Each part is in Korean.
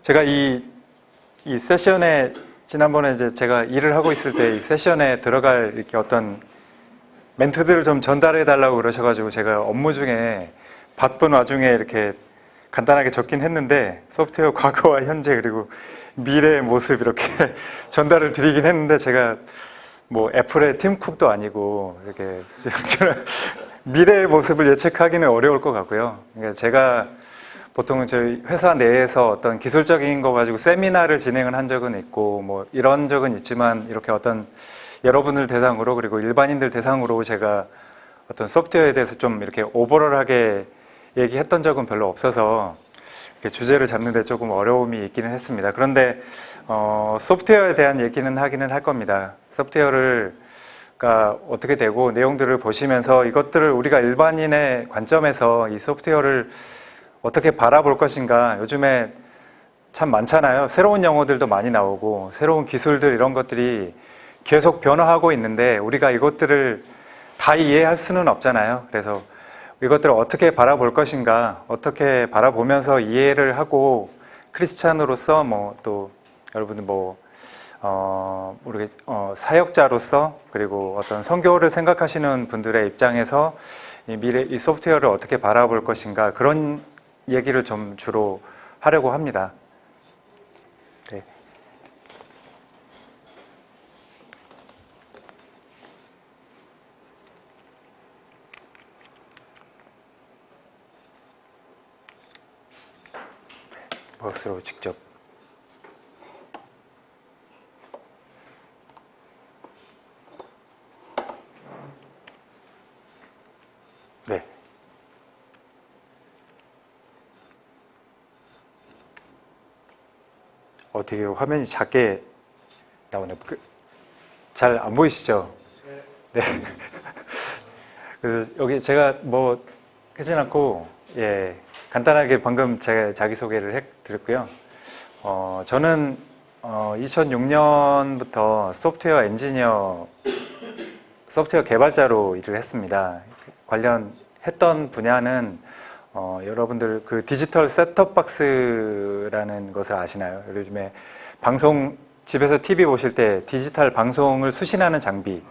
제가 이 세션에 지난번에 이제 제가 일을 하고 있을 때 이 세션에 들어갈 이렇게 어떤 멘트들을 좀 전달해 달라고 그러셔가지고 제가 업무 중에 바쁜 와중에 이렇게 간단하게 적긴 했는데 소프트웨어 과거와 현재 그리고 미래의 모습 이렇게 전달을 드리긴 했는데 제가 뭐 애플의 팀 쿡도 아니고 이렇게 미래의 모습을 예측하기는 어려울 것 같고요. 그러니까 제가 보통은 저희 회사 내에서 어떤 기술적인 거 가지고 세미나를 진행을 한 적은 있고 뭐 이런 적은 있지만 이렇게 어떤 여러분들 대상으로 그리고 일반인들 대상으로 제가 어떤 소프트웨어에 대해서 좀 이렇게 오버럴하게 얘기했던 적은 별로 없어서 이렇게 주제를 잡는데 조금 어려움이 있기는 했습니다. 그런데 소프트웨어에 대한 얘기는 하기는 할 겁니다. 소프트웨어가 어떻게 되고 내용들을 보시면서 이것들을 우리가 일반인의 관점에서 이 소프트웨어를 어떻게 바라볼 것인가. 요즘에 참 많잖아요. 새로운 용어들도 많이 나오고 새로운 기술들 이런 것들이 계속 변화하고 있는데 우리가 이것들을 다 이해할 수는 없잖아요. 그래서 이것들을 어떻게 바라볼 것인가, 어떻게 바라보면서 이해를 하고 크리스찬으로서 뭐 또 여러분들 뭐 우리 사역자로서 그리고 어떤 선교를 생각하시는 분들의 입장에서 이 소프트웨어를 어떻게 바라볼 것인가 그런 얘기를 좀 주로 하려고 합니다. 네. 버스로 직접 네. 되게 화면이 작게 나오네요. 잘 안 보이시죠? 네. 여기 제가 뭐 하진 않고 예, 간단하게 방금 제가 자기소개를 해드렸고요. 저는 2006년부터 소프트웨어 엔지니어, 소프트웨어 개발자로 일을 했습니다. 관련했던 분야는 여러분들 그 디지털 셋톱박스라는 것을 아시나요? 요즘에 방송, 집에서 TV 보실 때 디지털 방송을 수신하는 장비,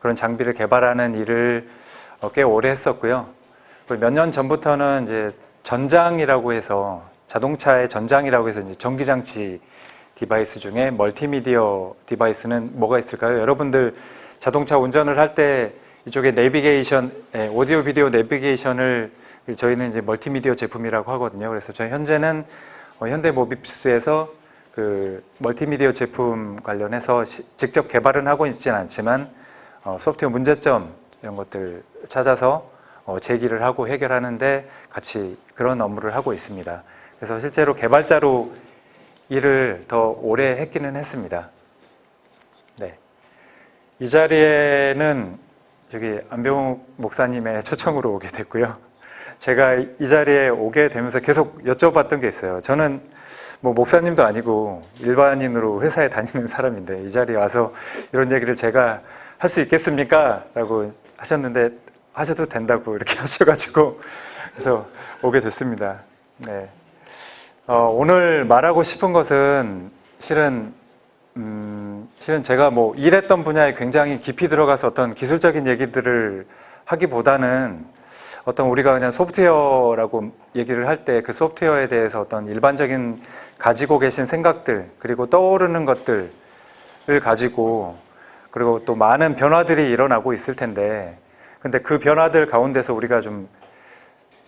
그런 장비를 개발하는 일을 꽤 오래 했었고요. 몇 년 전부터는 이제 전장이라고 해서 자동차의 전장이라고 해서 이제 전기장치 디바이스 중에 멀티미디어 디바이스는 뭐가 있을까요? 여러분들 자동차 운전을 할 때 이쪽에 내비게이션, 오디오 비디오 내비게이션을 저희는 이제 멀티미디어 제품이라고 하거든요. 그래서 저희 현재는 현대모비스에서 그 멀티미디어 제품 관련해서 직접 개발은 하고 있지는 않지만 소프트웨어 문제점 이런 것들 찾아서 제기를 하고 해결하는데 같이 그런 업무를 하고 있습니다. 그래서 실제로 개발자로 일을 더 오래 했기는 했습니다. 네. 이 자리에는 저기 안병욱 목사님의 초청으로 오게 됐고요. 제가 이 자리에 오게 되면서 계속 여쭤봤던 게 있어요. 저는 뭐 목사님도 아니고 일반인으로 회사에 다니는 사람인데 이 자리에 와서 이런 얘기를 제가 할 수 있겠습니까? 라고 하셨는데 하셔도 된다고 이렇게 하셔가지고 그래서 오게 됐습니다. 네. 오늘 말하고 싶은 것은 실은 제가 뭐 일했던 분야에 굉장히 깊이 들어가서 어떤 기술적인 얘기들을 하기보다는 어떤 우리가 그냥 소프트웨어라고 얘기를 할 때 그 소프트웨어에 대해서 어떤 일반적인 가지고 계신 생각들 그리고 떠오르는 것들을 가지고 그리고 또 많은 변화들이 일어나고 있을 텐데 근데 그 변화들 가운데서 우리가 좀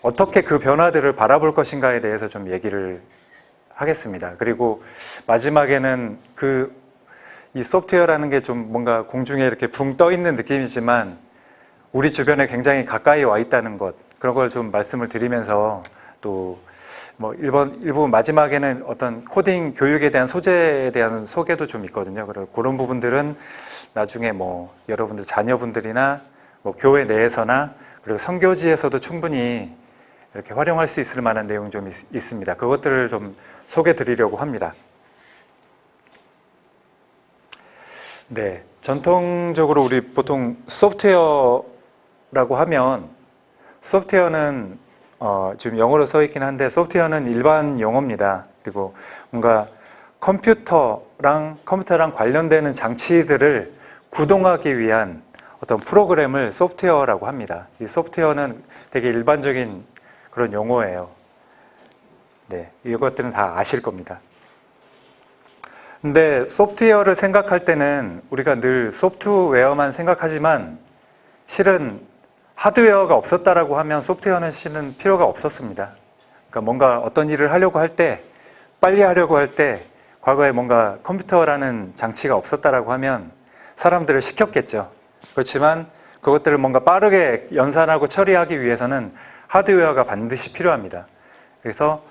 어떻게 그 변화들을 바라볼 것인가에 대해서 좀 얘기를 하겠습니다. 그리고 마지막에는 이 소프트웨어라는 게 좀 뭔가 공중에 이렇게 붕 떠 있는 느낌이지만 우리 주변에 굉장히 가까이 와 있다는 것 그런 걸 좀 말씀을 드리면서 또 뭐 일부 마지막에는 어떤 코딩 교육에 대한 소재에 대한 소개도 좀 있거든요. 그런 부분들은 나중에 뭐 여러분들 자녀분들이나 뭐 교회 내에서나 그리고 선교지에서도 충분히 이렇게 활용할 수 있을 만한 내용이 좀 있습니다. 그것들을 좀 소개해 드리려고 합니다. 네, 전통적으로 우리 보통 소프트웨어라고 하면 소프트웨어는 지금 영어로 써 있긴 한데 소프트웨어는 일반 용어입니다. 그리고 뭔가 컴퓨터랑 관련되는 장치들을 구동하기 위한 어떤 프로그램을 소프트웨어라고 합니다. 이 소프트웨어는 되게 일반적인 그런 용어예요. 네, 이것들은 다 아실 겁니다. 근데 소프트웨어를 생각할 때는 우리가 늘 소프트웨어만 생각하지만 실은 하드웨어가 없었다라고 하면 소프트웨어는 실은 필요가 없었습니다. 그러니까 뭔가 어떤 일을 하려고 할 때, 빨리 하려고 할 때 과거에 뭔가 컴퓨터라는 장치가 없었다라고 하면 사람들을 시켰겠죠. 그렇지만 그것들을 뭔가 빠르게 연산하고 처리하기 위해서는 하드웨어가 반드시 필요합니다. 그래서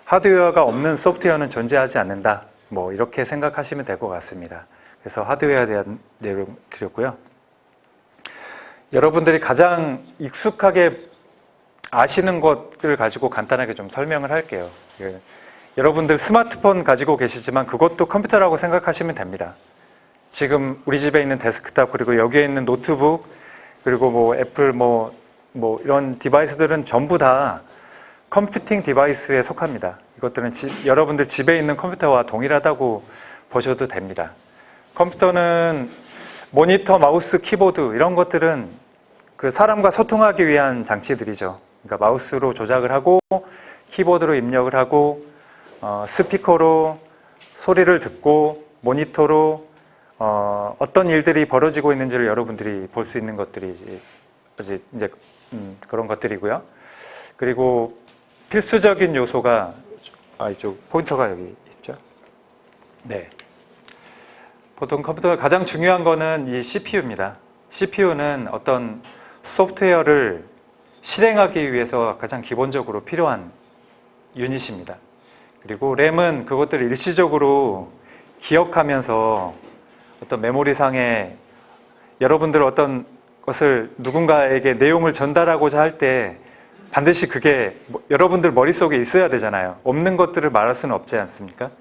하드웨어가 없는 소프트웨어는 존재하지 않는다. 뭐 이렇게 생각하시면 될 것 같습니다. 그래서 하드웨어에 대한 내용 드렸고요. 여러분들이 가장 익숙하게 아시는 것들을 가지고 간단하게 좀 설명을 할게요. 여러분들 스마트폰 가지고 계시지만 그것도 컴퓨터라고 생각하시면 됩니다. 지금 우리 집에 있는 데스크탑, 그리고 여기에 있는 노트북, 그리고 뭐 애플 뭐 이런 디바이스들은 전부 다 컴퓨팅 디바이스에 속합니다. 이것들은 여러분들 집에 있는 컴퓨터와 동일하다고 보셔도 됩니다. 컴퓨터는 모니터, 마우스, 키보드 이런 것들은 그 사람과 소통하기 위한 장치들이죠. 그러니까 마우스로 조작을 하고 키보드로 입력을 하고 스피커로 소리를 듣고 모니터로 어떤 일들이 벌어지고 있는지를 여러분들이 볼 수 있는 것들이 이제 그런 것들이고요. 그리고 필수적인 요소가 이쪽 포인터가 여기 있죠. 네. 보통 컴퓨터가 가장 중요한 거는 이 CPU입니다. CPU는 어떤 소프트웨어를 실행하기 위해서 가장 기본적으로 필요한 유닛입니다. 그리고 램은 그것들을 일시적으로 기억하면서 어떤 메모리상에 여러분들 어떤 것을 누군가에게 내용을 전달하고자 할 때 반드시 그게 여러분들 머릿속에 있어야 되잖아요. 없는 것들을 말할 수는 없지 않습니까?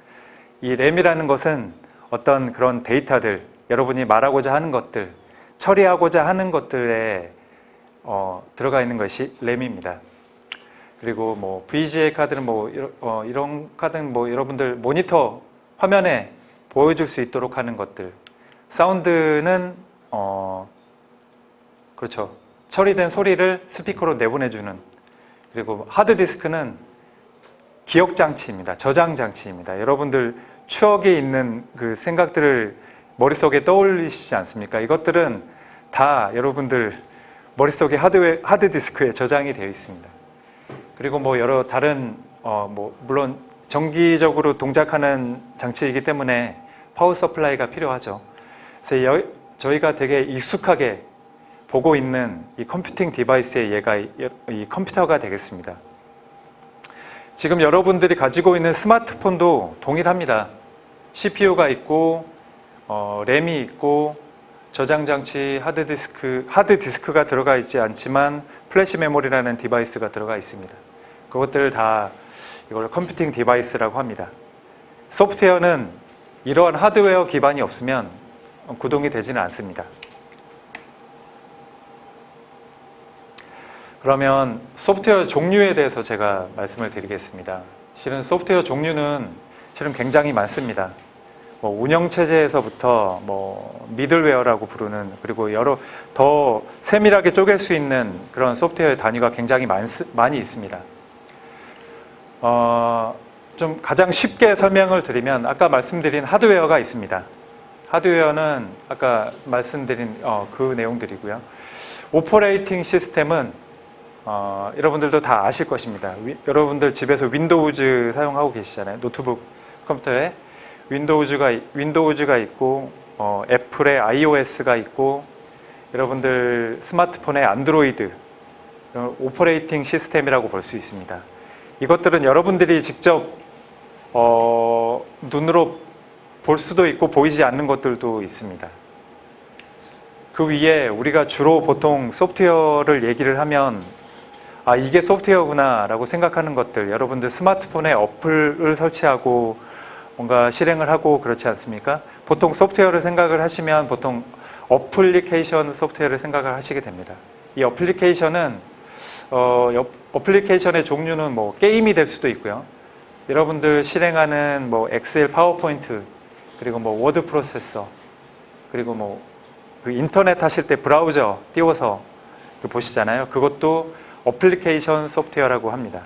이 램이라는 것은 어떤 그런 데이터들, 여러분이 말하고자 하는 것들, 처리하고자 하는 것들에 들어가 있는 것이 램입니다. 그리고 뭐 VGA 카드는 이런 카드는 여러분들 모니터 화면에 보여줄 수 있도록 하는 것들. 사운드는 그렇죠. 처리된 소리를 스피커로 내보내주는. 그리고 하드디스크는 기억 장치입니다. 저장 장치입니다. 여러분들 추억에 있는 그 생각들을 머릿속에 떠올리시지 않습니까? 이것들은 다 여러분들 머릿속에 하드디스크에 저장이 되어 있습니다. 그리고 뭐 여러 다른 물론 정기적으로 동작하는 장치이기 때문에 파워 서플라이가 필요하죠. 그래서 저희가 되게 익숙하게 보고 있는 이 컴퓨팅 디바이스의 얘가 이 컴퓨터가 되겠습니다. 지금 여러분들이 가지고 있는 스마트폰도 동일합니다. CPU가 있고 램이 있고 저장장치 하드디스크가 들어가 있지 않지만 플래시 메모리라는 디바이스가 들어가 있습니다. 그것들을 다 이걸 컴퓨팅 디바이스라고 합니다. 소프트웨어는 이러한 하드웨어 기반이 없으면 구동이 되지는 않습니다. 그러면 소프트웨어 종류에 대해서 제가 말씀을 드리겠습니다. 실은 소프트웨어 종류는 실은 굉장히 많습니다. 운영체제에서부터 미들웨어라고 부르는, 그리고 더 세밀하게 쪼갤 수 있는 그런 소프트웨어 단위가 굉장히 많이 있습니다. 좀 가장 쉽게 설명을 드리면 아까 말씀드린 하드웨어가 있습니다. 하드웨어는 아까 말씀드린 그 내용들이고요. 오퍼레이팅 시스템은 여러분들도 다 아실 것입니다. 여러분들 집에서 윈도우즈 사용하고 계시잖아요. 노트북 컴퓨터에 윈도우즈가 있고 애플의 iOS가 있고 여러분들 스마트폰의 안드로이드 오퍼레이팅 시스템이라고 볼 수 있습니다. 이것들은 여러분들이 직접 눈으로 볼 수도 있고 보이지 않는 것들도 있습니다. 그 위에 우리가 주로 보통 소프트웨어를 얘기를 하면 이게 소프트웨어구나 라고 생각하는 것들, 여러분들 스마트폰에 어플을 설치하고 뭔가 실행을 하고 그렇지 않습니까? 보통 소프트웨어를 생각을 하시면 보통 어플리케이션 소프트웨어를 생각을 하시게 됩니다. 이 어플리케이션은 어플리케이션의 종류는 게임이 될 수도 있고요. 여러분들 실행하는 뭐 엑셀, 파워포인트, 그리고 뭐 워드 프로세서, 그리고 뭐 그 인터넷 하실 때 브라우저 띄워서 보시잖아요. 그것도 어플리케이션 소프트웨어라고 합니다.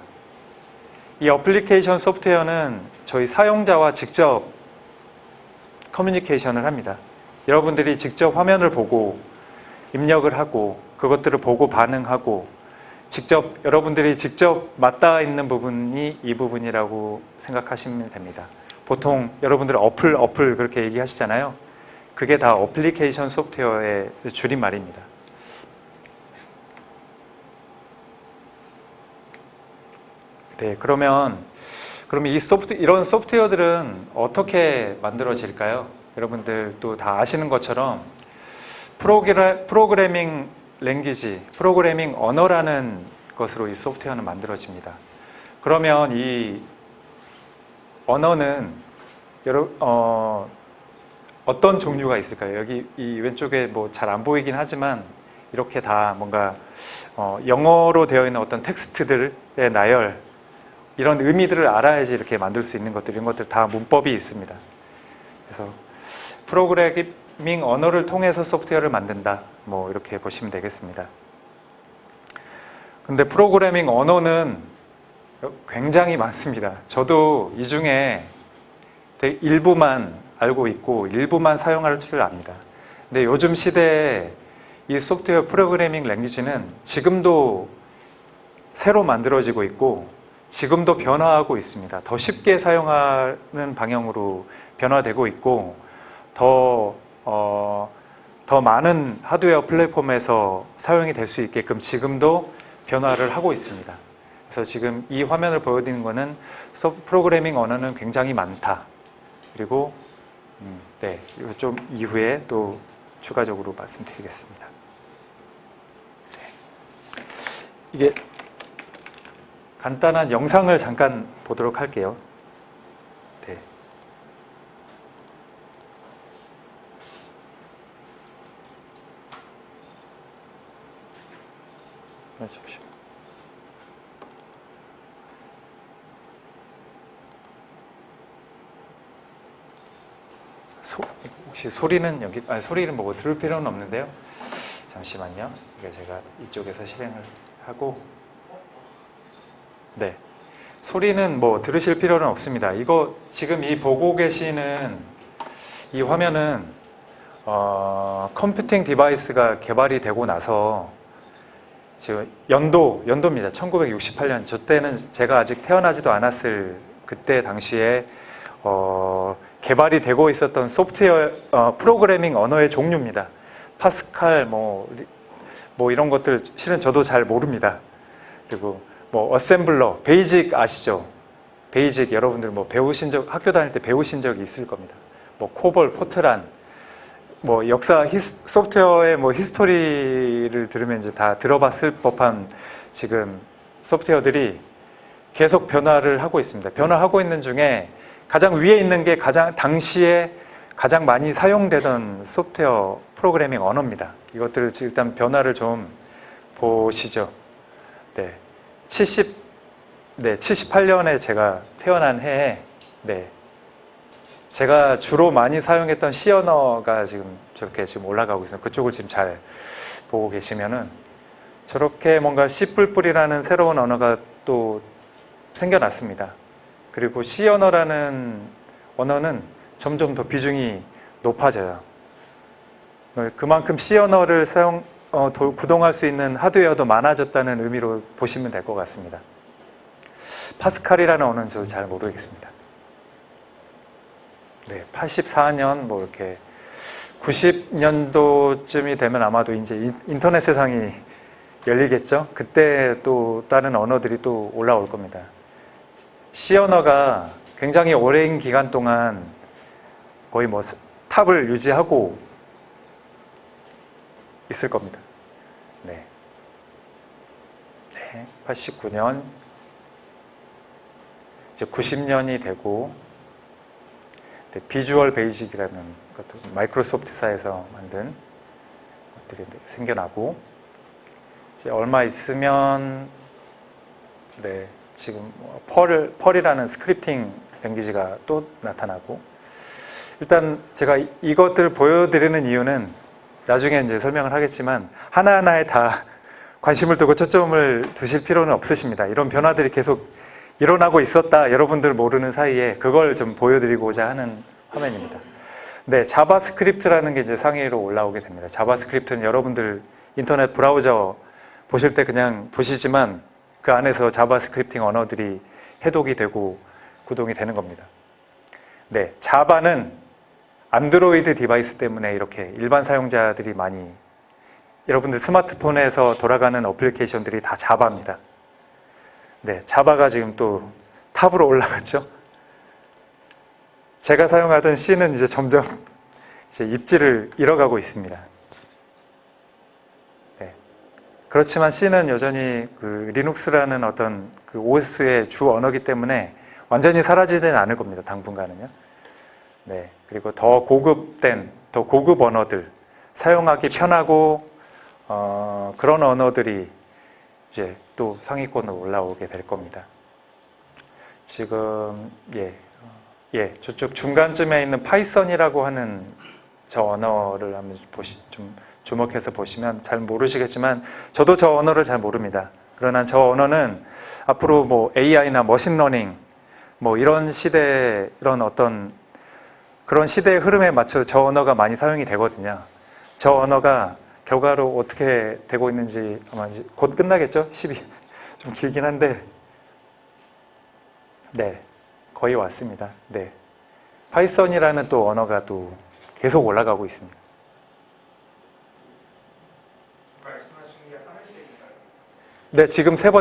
이 어플리케이션 소프트웨어는 저희 사용자와 직접 커뮤니케이션을 합니다. 여러분들이 직접 화면을 보고 입력을 하고 그것들을 보고 반응하고 여러분들이 직접 맞닿아 있는 부분이 이 부분이라고 생각하시면 됩니다. 보통 여러분들 어플 그렇게 얘기하시잖아요. 그게 다 어플리케이션 소프트웨어의 줄임말입니다. 네, 그럼 이런 소프트웨어들은 어떻게 만들어질까요? 여러분들도 다 아시는 것처럼 프로그래밍 랭귀지, 프로그래밍 언어라는 것으로 이 소프트웨어는 만들어집니다. 그러면 이 언어는 어떤 종류가 있을까요? 여기 이 왼쪽에 뭐 잘 안 보이긴 하지만 이렇게 다 뭔가 영어로 되어 있는 어떤 텍스트들의 나열, 이런 의미들을 알아야지 이렇게 만들 수 있는 것들, 이런 것들 다 문법이 있습니다. 그래서 프로그래밍 언어를 통해서 소프트웨어를 만든다, 뭐 이렇게 보시면 되겠습니다. 근데 프로그래밍 언어는 굉장히 많습니다. 저도 이 중에 일부만 알고 있고 일부만 사용할 줄 압니다. 근데 요즘 시대에 이 소프트웨어 프로그래밍 랭귀지는 지금도 새로 만들어지고 있고 지금도 변화하고 있습니다. 더 쉽게 사용하는 방향으로 변화되고 있고 더 많은 하드웨어 플랫폼에서 사용이 될 수 있게끔 지금도 변화를 하고 있습니다. 그래서 지금 이 화면을 보여드리는 것은 프로그래밍 언어는 굉장히 많다. 그리고 네, 좀 이후에 또 추가적으로 말씀드리겠습니다. 네. 이게 간단한 영상을 잠깐 보도록 할게요. 네. 잠시만요. 혹시 소리는 소리는 뭐 들을 필요는 없는데요. 잠시만요. 이게 제가 이쪽에서 실행을 하고, 네. 소리는 뭐 들으실 필요는 없습니다. 이거 지금 이 보고 계시는 이 화면은 컴퓨팅 디바이스가 개발이 되고 나서 지금 연도입니다. 1968년. 저 때는 제가 아직 태어나지도 않았을 그때 당시에 개발이 되고 있었던 소프트웨어 프로그래밍 언어의 종류입니다. 파스칼 뭐 이런 것들 실은 저도 잘 모릅니다. 그리고 뭐 어셈블러, 베이직 아시죠? 베이직 여러분들 뭐 학교 다닐 때 배우신 적이 있을 겁니다. 뭐 코볼, 포트란, 뭐 소프트웨어의 뭐 히스토리를 들으면 이제 다 들어봤을 법한 지금 소프트웨어들이 계속 변화를 하고 있습니다. 변화하고 있는 중에 가장 위에 있는 게 당시에 가장 많이 사용되던 소프트웨어 프로그래밍 언어입니다. 이것들을 일단 변화를 좀 보시죠. 네. 78년에 제가 태어난 해에, 네. 제가 주로 많이 사용했던 C 언어가 저렇게 올라가고 있어요. 그쪽을 지금 잘 보고 계시면은 저렇게 뭔가 C++이라는 새로운 언어가 또 생겨났습니다. 그리고 C 언어라는 언어는 점점 더 비중이 높아져요. 그만큼 C 언어를 구동할 수 있는 하드웨어도 많아졌다는 의미로 보시면 될 것 같습니다. 파스칼이라는 언어는 저도 잘 모르겠습니다. 네, 84년 뭐 이렇게 90년도쯤이 되면 아마도 이제 인터넷 세상이 열리겠죠. 그때 또 다른 언어들이 또 올라올 겁니다. C 언어가 굉장히 오랜 기간 동안 거의 뭐 탑을 유지하고 있을 겁니다. 네. 네, 89년 이제 90년이 되고 비주얼 베이직이라는 것도 마이크로소프트사에서 만든 것들이 생겨나고 이제 얼마 있으면 네, 지금 펄이라는 스크립팅 랭귀지가 또 나타나고, 일단 제가 이것들 보여드리는 이유는 나중에 이제 설명을 하겠지만 하나하나에 다 관심을 두고 초점을 두실 필요는 없으십니다. 이런 변화들이 계속 일어나고 있었다, 여러분들 모르는 사이에 그걸 좀 보여드리고자 하는 화면입니다. 네, 자바스크립트라는 게 이제 상위로 올라오게 됩니다. 자바스크립트는 여러분들 인터넷 브라우저 보실 때 그냥 보시지만 그 안에서 자바스크립팅 언어들이 해독이 되고 구동이 되는 겁니다. 네, 자바는 안드로이드 디바이스 때문에 이렇게 일반 사용자들이 많이, 여러분들 스마트폰에서 돌아가는 어플리케이션들이 다 자바입니다. 네, 자바가 지금 또 탑으로 올라갔죠. 제가 사용하던 C는 이제 점점 이제 입지를 잃어가고 있습니다. 네, 그렇지만 C는 여전히 그 리눅스라는 어떤 그 OS의 주 언어이기 때문에 완전히 사라지지는 않을 겁니다. 당분간은요. 네, 그리고 더 고급된, 더 고급 언어들, 사용하기 편하고 그런 언어들이 이제 또 상위권으로 올라오게 될 겁니다. 지금 저쪽 중간쯤에 있는 파이썬이라고 하는 저 언어를 한번 좀 주목해서 보시면 잘 모르시겠지만 저도 저 언어를 잘 모릅니다. 그러나 저 언어는 앞으로 뭐 AI나 머신러닝 뭐 이런 시대, 이런 어떤 그런 시대의 흐름에 맞춰 저 언어가 많이 사용이 되거든요. 저 언어가 결과로 어떻게 되고 있는지 아마 곧 끝나겠죠? 12. 좀 길긴 한데, 네, 거의 왔습니다. 네, 파이썬이라는 또 언어가 또 계속 올라가고 있습니다. 말씀하신 게 하늘색인가요? 네, 지금 세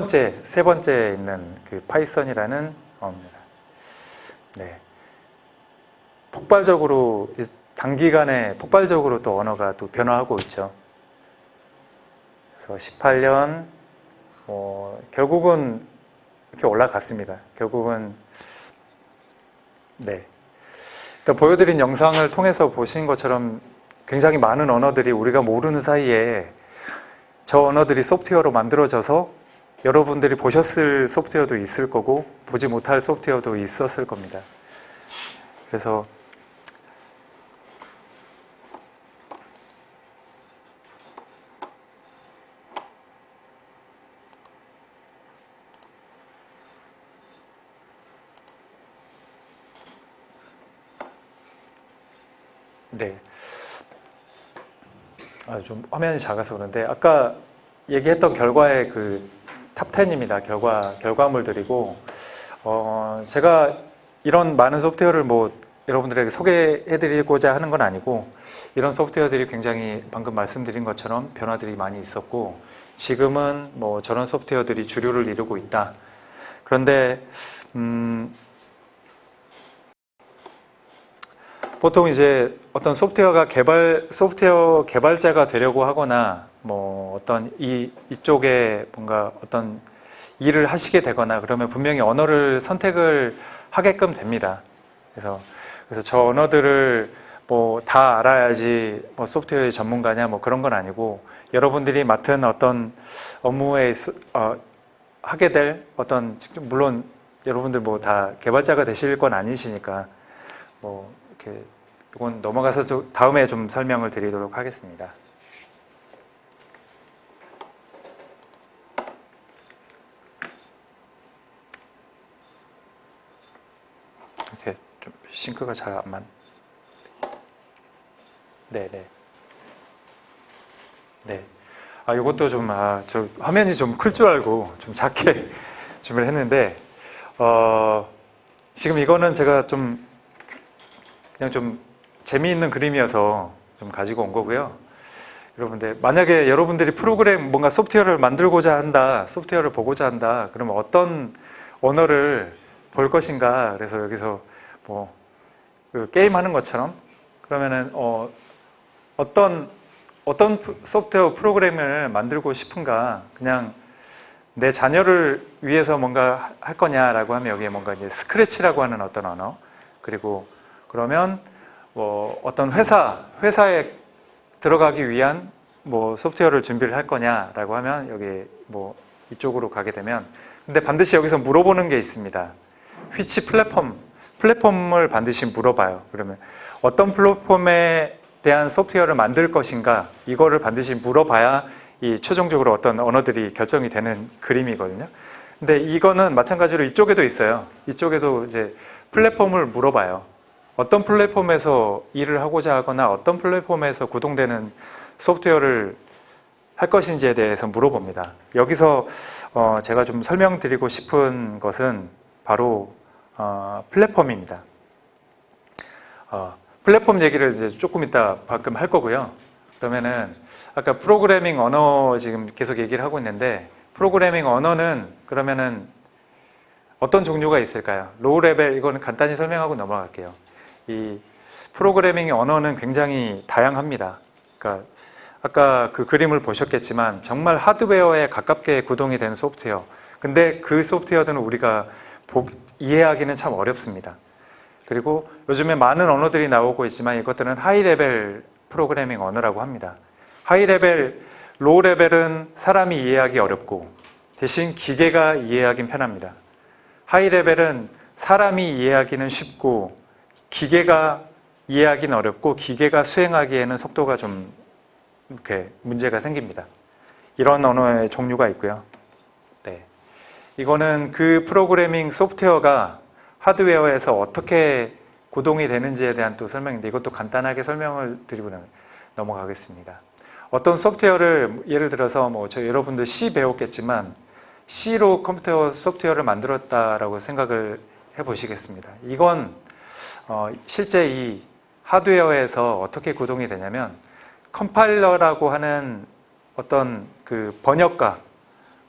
번째 있는 그 파이썬이라는 언어입니다. 네, 폭발적으로 단기간에 폭발적으로 또 언어가 또 변화하고 있죠. 그래서 18년 결국은 이렇게 올라갔습니다. 결국은 네, 일단 보여드린 영상을 통해서 보신 것처럼 굉장히 많은 언어들이 우리가 모르는 사이에 저 언어들이 소프트웨어로 만들어져서 여러분들이 보셨을 소프트웨어도 있을 거고 보지 못할 소프트웨어도 있었을 겁니다. 그래서 네, 좀 화면이 작아서 그런데 아까 얘기했던 결과의 그 탑 10입니다. 결과물들이고 제가 이런 많은 소프트웨어를 뭐 여러분들에게 소개해드리고자 하는 건 아니고 이런 소프트웨어들이 굉장히 방금 말씀드린 것처럼 변화들이 많이 있었고 지금은 뭐 저런 소프트웨어들이 주류를 이루고 있다. 그런데 보통 이제 어떤 소프트웨어 개발자가 되려고 하거나 뭐 어떤 이쪽에 뭔가 어떤 일을 하시게 되거나 그러면 분명히 언어를 선택을 하게끔 됩니다. 그래서 저 언어들을 뭐 다 알아야지 뭐 소프트웨어의 전문가냐 뭐 그런 건 아니고 여러분들이 맡은 어떤 업무에 하게 될 어떤, 물론 여러분들 뭐 다 개발자가 되실 건 아니시니까 뭐 이렇게 이건 넘어가서 다음에 좀 설명을 드리도록 하겠습니다. 이렇게 좀 싱크가 잘 안 맞. 네네. 네. 이것도 좀 저 화면이 좀 클 줄 알고 좀 작게 준비를 했는데 지금 이거는 제가 좀 그냥 좀 재미있는 그림이어서 좀 가지고 온 거고요. 여러분들 만약에 여러분들이 프로그램 뭔가 소프트웨어를 만들고자 한다, 소프트웨어를 보고자 한다, 그러면 어떤 언어를 볼 것인가? 그래서 여기서 뭐 그 게임 하는 것처럼 그러면은 어떤 소프트웨어 프로그램을 만들고 싶은가? 그냥 내 자녀를 위해서 뭔가 할 거냐라고 하면 여기에 뭔가 이제 스크래치라고 하는 어떤 언어, 그리고 그러면 뭐 어떤 회사에 들어가기 위한 뭐 소프트웨어를 준비를 할 거냐라고 하면 여기 뭐 이쪽으로 가게 되면 근데 반드시 여기서 물어보는 게 있습니다. which 플랫폼을 반드시 물어봐요. 그러면 어떤 플랫폼에 대한 소프트웨어를 만들 것인가, 이거를 반드시 물어봐야 이 최종적으로 어떤 언어들이 결정이 되는 그림이거든요. 근데 이거는 마찬가지로 이쪽에도 있어요. 이쪽에도 이제 플랫폼을 물어봐요. 어떤 플랫폼에서 일을 하고자 하거나 어떤 플랫폼에서 구동되는 소프트웨어를 할 것인지에 대해서 물어봅니다. 여기서 제가 좀 설명드리고 싶은 것은 바로 플랫폼입니다. 플랫폼 얘기를 이제 조금 이따 방금 할 거고요. 그러면은 아까 프로그래밍 언어 지금 계속 얘기를 하고 있는데, 프로그래밍 언어는 그러면은 어떤 종류가 있을까요? 로우 레벨, 이거는 간단히 설명하고 넘어갈게요. 이 프로그래밍 언어는 굉장히 다양합니다. 그러니까 아까 그 그림을 보셨겠지만 정말 하드웨어에 가깝게 구동이 되는 소프트웨어. 근데 그 소프트웨어들은 우리가 이해하기는 참 어렵습니다. 그리고 요즘에 많은 언어들이 나오고 있지만 이것들은 하이 레벨 프로그래밍 언어라고 합니다. 하이 레벨, 로우 레벨은 사람이 이해하기 어렵고 대신 기계가 이해하긴 편합니다. 하이 레벨은 사람이 이해하기는 쉽고 기계가 이해하기는 어렵고 기계가 수행하기에는 속도가 좀 이렇게 문제가 생깁니다. 이런 언어의 종류가 있고요. 네. 이거는 그 프로그래밍 소프트웨어가 하드웨어에서 어떻게 구동이 되는지에 대한 또 설명인데, 이것도 간단하게 설명을 드리고 넘어가겠습니다. 어떤 소프트웨어를 예를 들어서 여러분들 C 배웠겠지만 C로 컴퓨터 소프트웨어를 만들었다라고 생각을 해보시겠습니다. 이건 실제 이 하드웨어에서 어떻게 구동이 되냐면 컴파일러라고 하는 어떤 그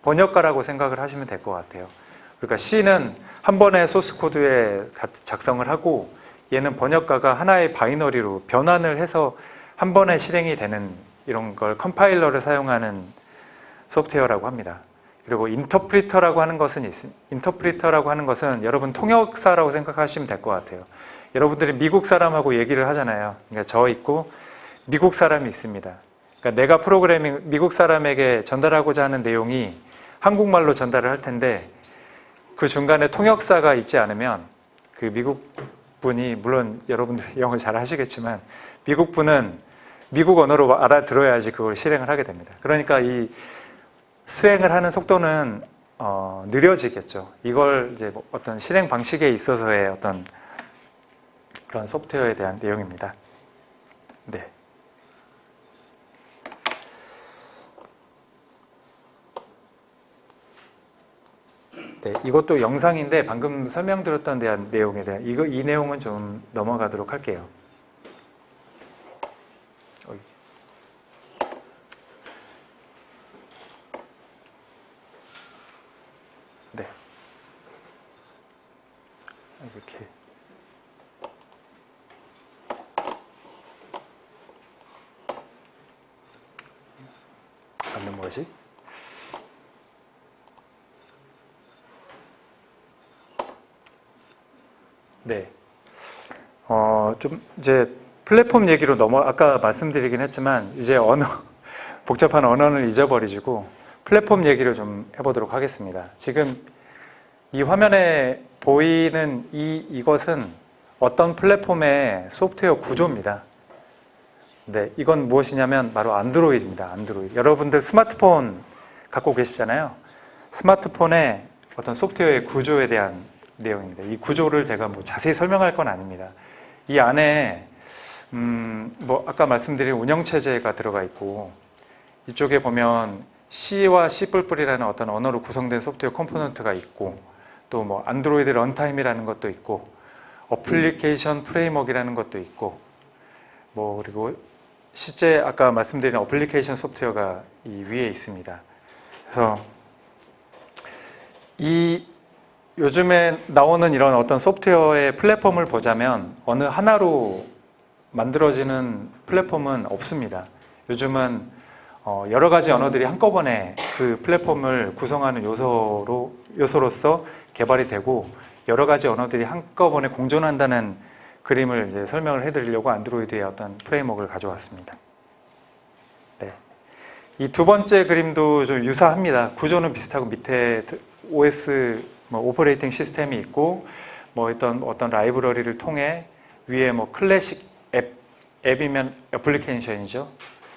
번역가라고 생각을 하시면 될 것 같아요. 그러니까 C는 한 번에 소스 코드에 작성을 하고 얘는 번역가가 하나의 바이너리로 변환을 해서 한 번에 실행이 되는 이런 걸 컴파일러를 사용하는 소프트웨어라고 합니다. 그리고 인터프리터라고 하는 것은 여러분 통역사라고 생각하시면 될 것 같아요. 여러분들이 미국 사람하고 얘기를 하잖아요. 그러니까 저 있고 미국 사람이 있습니다. 그러니까 내가 미국 사람에게 전달하고자 하는 내용이 한국말로 전달을 할 텐데 그 중간에 통역사가 있지 않으면 그 미국 분이, 물론 여러분들 영어 잘 하시겠지만 미국 분은 미국 언어로 알아들어야지 그걸 실행을 하게 됩니다. 그러니까 이 수행을 하는 속도는 느려지겠죠. 이걸 이제 어떤 실행 방식에 있어서의 어떤 그런 소프트웨어에 대한 내용입니다. 네. 네, 이것도 영상인데 방금 설명드렸던 대한 내용에 대한 이 내용은 좀 넘어가도록 할게요. 네. 이렇게. 안 넘어가지? 네. 좀 이제 플랫폼 얘기로 아까 말씀드리긴 했지만 이제 복잡한 언어는 잊어버리시고 플랫폼 얘기를 좀 해보도록 하겠습니다. 지금 이 화면에 보이는 이것은 어떤 플랫폼의 소프트웨어 구조입니다. 네, 이건 무엇이냐면 바로 안드로이드입니다. 안드로이드. 여러분들 스마트폰 갖고 계시잖아요. 스마트폰의 어떤 소프트웨어의 구조에 대한 내용입니다. 이 구조를 제가 자세히 설명할 건 아닙니다. 이 안에 아까 말씀드린 운영체제가 들어가 있고 이쪽에 보면 C와 C++이라는 어떤 언어로 구성된 소프트웨어 컴포넌트가 있고 또 안드로이드 런타임이라는 것도 있고 어플리케이션 프레임워크이라는 것도 있고 그리고 실제 아까 말씀드린 어플리케이션 소프트웨어가 이 위에 있습니다. 그래서 요즘에 나오는 이런 어떤 소프트웨어의 플랫폼을 보자면 어느 하나로 만들어지는 플랫폼은 없습니다. 요즘은 여러 가지 언어들이 한꺼번에 그 플랫폼을 구성하는 요소로서 개발이 되고 여러 가지 언어들이 한꺼번에 공존한다는 그림을 이제 설명을 해드리려고 안드로이드의 어떤 프레임워크를 가져왔습니다. 네. 이 두 번째 그림도 좀 유사합니다. 구조는 비슷하고 밑에 OS 뭐 오퍼레이팅 시스템이 있고 뭐 어떤 라이브러리를 통해 위에 뭐 클래식 앱이면 애플리케이션이죠.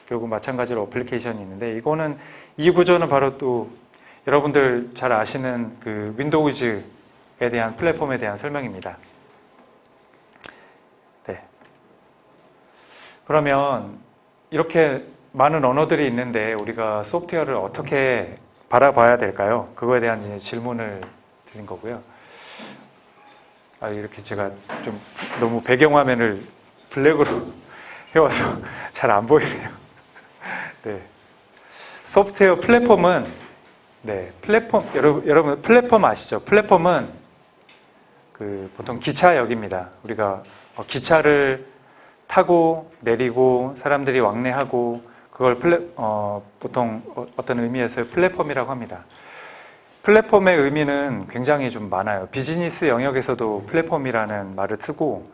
결국 마찬가지로 어플리케이션이 있는데 이거는 이 구조는 바로 또 여러분들 잘 아시는 그 윈도우즈에 대한 플랫폼에 대한 설명입니다. 네. 그러면 이렇게 많은 언어들이 있는데 우리가 소프트웨어를 어떻게 바라봐야 될까요? 그거에 대한 이제 질문을 드린 거고요. 이렇게 제가 좀 너무 배경화면을 블랙으로 해와서 잘 안 보이네요. 네. 소프트웨어 플랫폼은, 네, 플랫폼, 여러분, 플랫폼 아시죠? 플랫폼은 보통 기차역입니다. 우리가 기차를 타고 내리고 사람들이 왕래하고 그걸 보통 어떤 의미에서 플랫폼이라고 합니다. 플랫폼의 의미는 굉장히 좀 많아요. 비즈니스 영역에서도 플랫폼이라는 말을 쓰고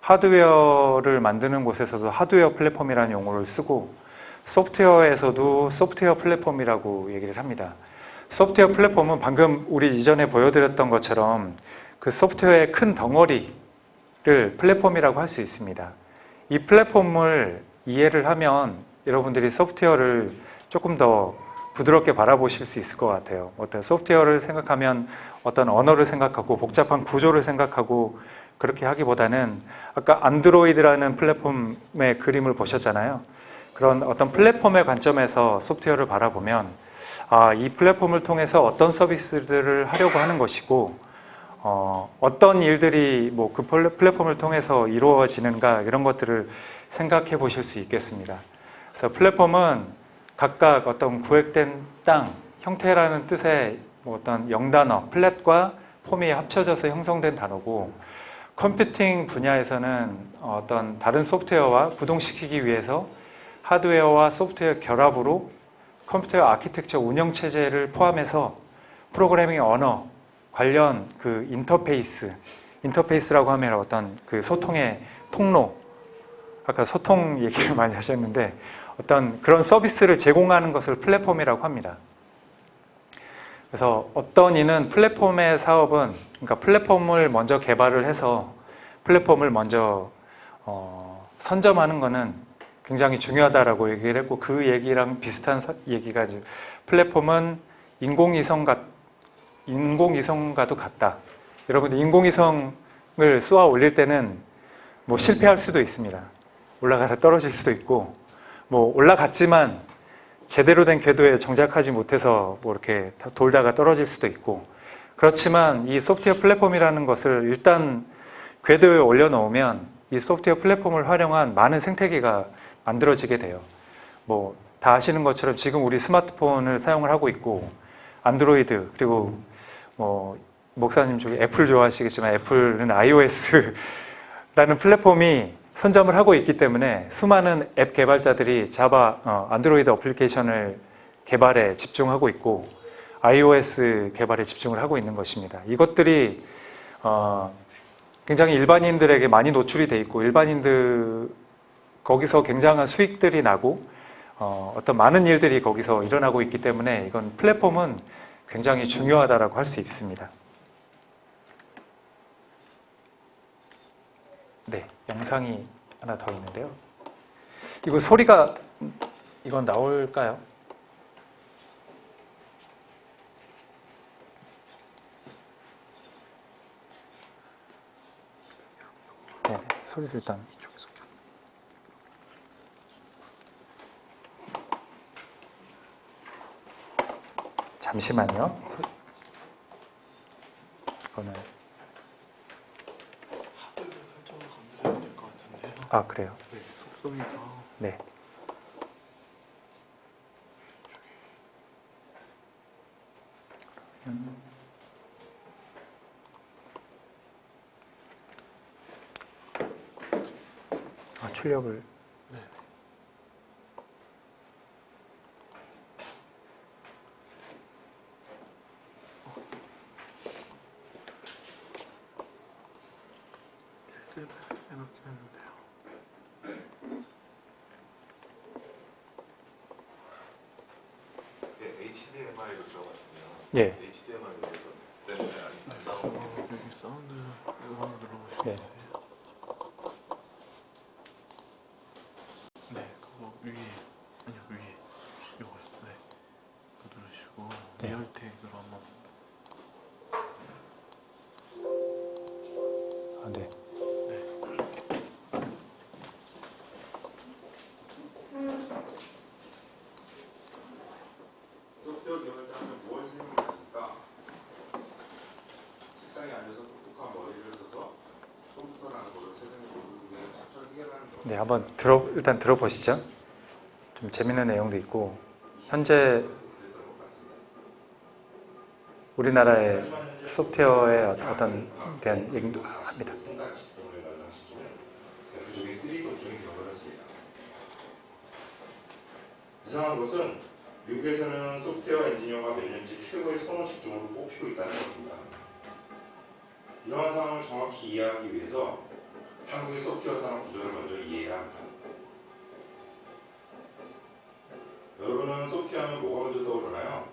하드웨어를 만드는 곳에서도 하드웨어 플랫폼이라는 용어를 쓰고 소프트웨어에서도 소프트웨어 플랫폼이라고 얘기를 합니다. 소프트웨어 플랫폼은 방금 우리 이전에 보여드렸던 것처럼 그 소프트웨어의 큰 덩어리를 플랫폼이라고 할 수 있습니다. 이 플랫폼을 이해를 하면 여러분들이 소프트웨어를 조금 더 부드럽게 바라보실 수 있을 것 같아요. 어떤 소프트웨어를 생각하면 어떤 언어를 생각하고 복잡한 구조를 생각하고 그렇게 하기보다는 아까 안드로이드라는 플랫폼의 그림을 보셨잖아요. 그런 어떤 플랫폼의 관점에서 소프트웨어를 바라보면 이 플랫폼을 통해서 어떤 서비스들을 하려고 하는 것이고 어떤 일들이 뭐 그 플랫폼을 통해서 이루어지는가 이런 것들을 생각해 보실 수 있겠습니다. 그래서 플랫폼은 각각 어떤 구획된 땅, 형태라는 뜻의 뭐 어떤 영단어, 플랫과 폼이 합쳐져서 형성된 단어고 컴퓨팅 분야에서는 어떤 다른 소프트웨어와 구동시키기 위해서 하드웨어와 소프트웨어 결합으로 컴퓨터 아키텍처 운영체제를 포함해서 프로그래밍 언어 관련 그 인터페이스라고 하면 어떤 그 소통의 통로, 아까 소통 얘기를 많이 하셨는데 어떤 그런 서비스를 제공하는 것을 플랫폼이라고 합니다. 그래서 어떤 이는 플랫폼의 사업은 그러니까 플랫폼을 먼저 개발을 해서 플랫폼을 먼저 선점하는 것은 굉장히 중요하다라고 얘기를 했고 그 얘기랑 비슷한 얘기가 플랫폼은 인공위성과도 같다. 여러분들 인공위성을 쏘아 올릴 때는 뭐 실패할 수도 있습니다. 올라가다 떨어질 수도 있고 뭐 올라갔지만 제대로 된 궤도에 정착하지 못해서 뭐 이렇게 돌다가 떨어질 수도 있고 그렇지만 이 소프트웨어 플랫폼이라는 것을 일단 궤도에 올려놓으면 이 소프트웨어 플랫폼을 활용한 많은 생태계가 만들어지게 돼요. 뭐 다 아시는 것처럼 지금 우리 스마트폰을 사용을 하고 있고 안드로이드 그리고 뭐 목사님 쪽에 애플 좋아하시겠지만 애플은 iOS라는 플랫폼이 선점을 하고 있기 때문에 수많은 앱 개발자들이 자바, 안드로이드 어플리케이션을 개발에 집중하고 있고 iOS 개발에 집중을 하고 있는 것입니다. 이것들이 굉장히 일반인들에게 많이 노출이 돼 있고 일반인들 거기서 굉장한 수익들이 나고 어떤 많은 일들이 거기서 일어나고 있기 때문에 이건 플랫폼은 굉장히 중요하다라고 할 수 있습니다. 네, 영상이 하나 더 있는데요. 이거 소리가 이건 나올까요? 네, 소리도 일단 이쪽에서. 잠시만요. 이거는 하드를 설정을 건드려야 될 것 같은데요. 그래요. 네, 속성에서 네. 출력을. 네. 해놓긴 했는데요. HDMI로 들어갔으면 예. HDMI로 사운드 이거 한번 눌러보시겠어요? 네, 그거 위에 아니요 위에 이거 네, 그거 누르시고 네. 리얼텍으로 한번 아, 네. 소프트웨어 개발자는 무엇이 생각하십니까? 책상에 앉아서 똑똑한 머리를 써서 컴퓨터라는 것을 세상에 모르는 척척 해결하는 네, 한번 일단 들어보시죠. 좀 재밌는 내용도 있고, 현재 그랬던 것 같습니다. 우리나라의 소프트웨어의 어떤 대한 얘기도 합니다. 통과 직종을 연상시키는 대표적인 3D 업종이 되어버렸습니다. 이상한 것은 미국에서는 소프트웨어 엔지니어가 몇 년째 최고의 선호 직종으로 뽑히고 있다는 것입니다. 이러한 상황을 정확히 이해하기 위해서 한국의 소프트웨어 산업 구조를 먼저 이해해야 합니다. 여러분은 소프트웨어 하면 뭐가 먼저 떠오르나요?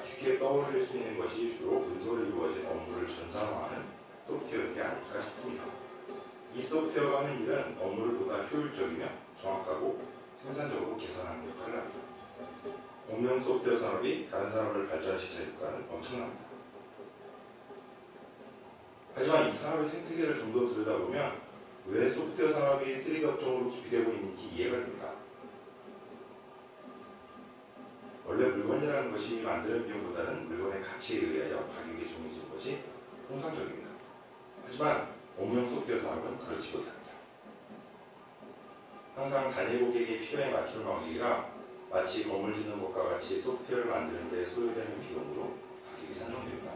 쉽게 떠올릴 수 있는 것이 주로 문서로 이루어진 업무를 전산화하는 소프트웨어가 아닐까 싶습니다. 이 소프트웨어가 하는 일은 업무를 보다 효율적이며 정확하고 생산적으로 개선하는 역할을 합니다. 공명 소프트웨어 산업이 다른 산업을 발전시키는 효과는 엄청납니다. 하지만 이 산업의 생태계를 좀 더 들여다보면 왜 소프트웨어 산업이 3D 업종으로 기피되고 있는지 이해가 됩니다. 원래 물건이라는 것이 만드는 비용보다는 물건의 가치에 의하여 가격이 정해지는 것이 통상적입니다. 하지만 공명 소프트웨어 산업은 그렇지 못합니다. 항상 단일 고객의 필요에 맞추는 방식이라 마치 건물 짓는 것과 같이 소프트웨어를 만드는 데 소요되는 비용으로 가격이 산정됩니다.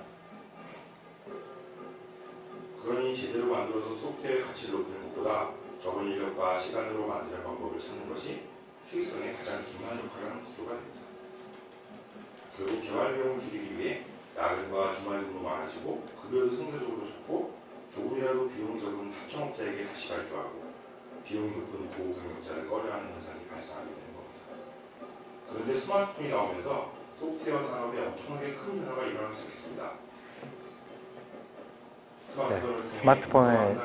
그러니 제대로 만들어서 소프트웨어의 가치를 높이는 것보다 적은 인력과 시간으로 만드는 방법을 찾는 것이 수익성에 가장 중요한 역할을 하는 구조가 됩니다. 결국 개발 비용을 줄이기 위해 야근과 주말 근무 많아지고 급여도 상대적으로 적고 조금이라도 비용이 적은 하청업자에게 다시 발주하고 비용이 높은 고경력자를 꺼려하는 현상이 발생하게 되는 겁니다. 그런데 스마트폰이 나오면서 소프트웨어 산업에 엄청나게 큰 변화가 일어나기 시작했습니다. 스마트폰의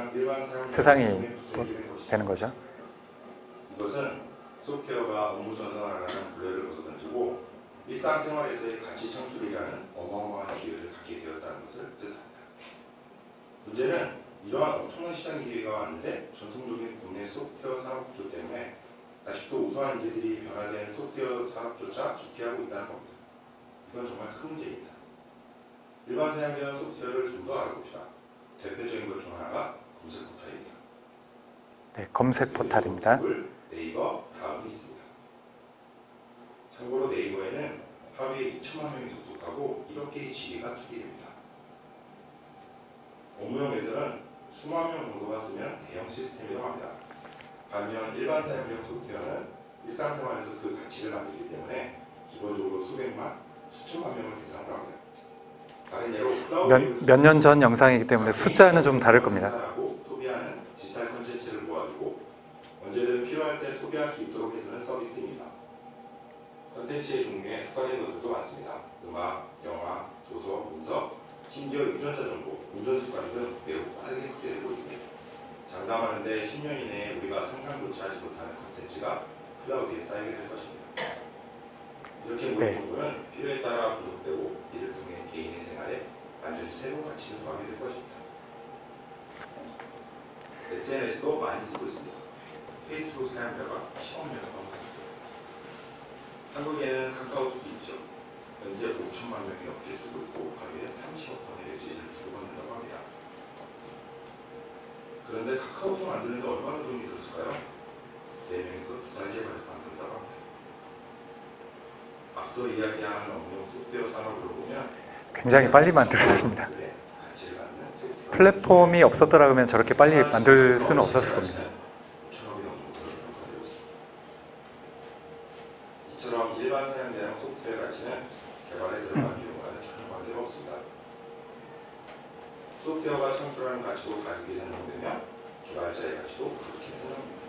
세상이 되는 거죠. 이것은 소프트웨어가 업무 전산화라는 굴레를 벗어던지고 일상생활에서의 가치 창출이라는 어마어마한 기회를 갖게 되었다는 것을 뜻합니다. 문제는 이러한 엄청난 시장 기회가 왔는데 전통적인 국내 소프트웨어 산업 구조 때문에 아직도 우수한 인재들이 변화된 소프트웨어 산업조차 기피하고 있다는 겁니다. 이건 정말 큰 문제입니다. 일반 사용자는 소프트웨어를 좀 더 알아봅시다. 대표적인 것 중 하나가 검색 포탈입니다. 네, 검색 포탈입니다. 구글, 네이버 다음이 있습니다. 참고로 네이버에는 하루에 2천만 명이 접속하고 1억 개의 지위가 투기됩니다. 업무용에서는 수만 명 정도가 쓰면 대형 시스템이라고 합니다. 반면 일반 사용용 소프트웨어는 일상생활에서 그 가치를 만들기 때문에 기본적으로 수백만, 수천만 명을 대상으로 합니다. 다른 예로 몇 년 전 영상이기 때문에 숫자는 좀 다를 겁니다. 소비하는 디지털 콘텐츠를 모아주고 언제든 필요할 때 소비할 수 있도록 해주는 서비스입니다. 콘텐츠의 종류에 특화된 것들도 많습니다. 음악, 영화, 도서, 문서, 심지어 유전자 정보, 운전 습관 등 매우 빠르게 확대되고 있습니다. 장담하는데 10년 이내에 우리가 상상조차 하지 못하는 콘텐츠가 클라우드에 쌓이게 될 것입니다. 이렇게 모든 정보는 필요에 따라 분석되고 이를 통해 개인의 생활에 완전히 새로운 가치를 더하게 될 것입니다. SNS도 많이 쓰고 있습니다. 페이스북 사용자가 10억 명을 넘었습니다. 한국에는 카카오톡도 있죠. 현재 5천만 명이 넘게 쓰고 있고 하루에 30억 건의 메시지를 주고받는다고 합니다. 그런데 카카오톡 만드는데 얼마나 돈이 들었을까요? 4명에서 2달 개발해서 만든다고 합니다. 앞서 이야기한 업무 소프트웨어 산업으로 보면 굉장히 빨리 만들었습니다. 플랫폼이 없었더라 그러면 저렇게 빨리 만들 수는 없었을 겁니다. 이처럼 일반 사용자용 소프트웨어 가치는 개발에 들어간 비용과는 전혀 관계가 없습니다. 소프트웨어가 창출하는 가치도 가격이 산정되면 개발자의 가치도 그렇게 산정됩니다.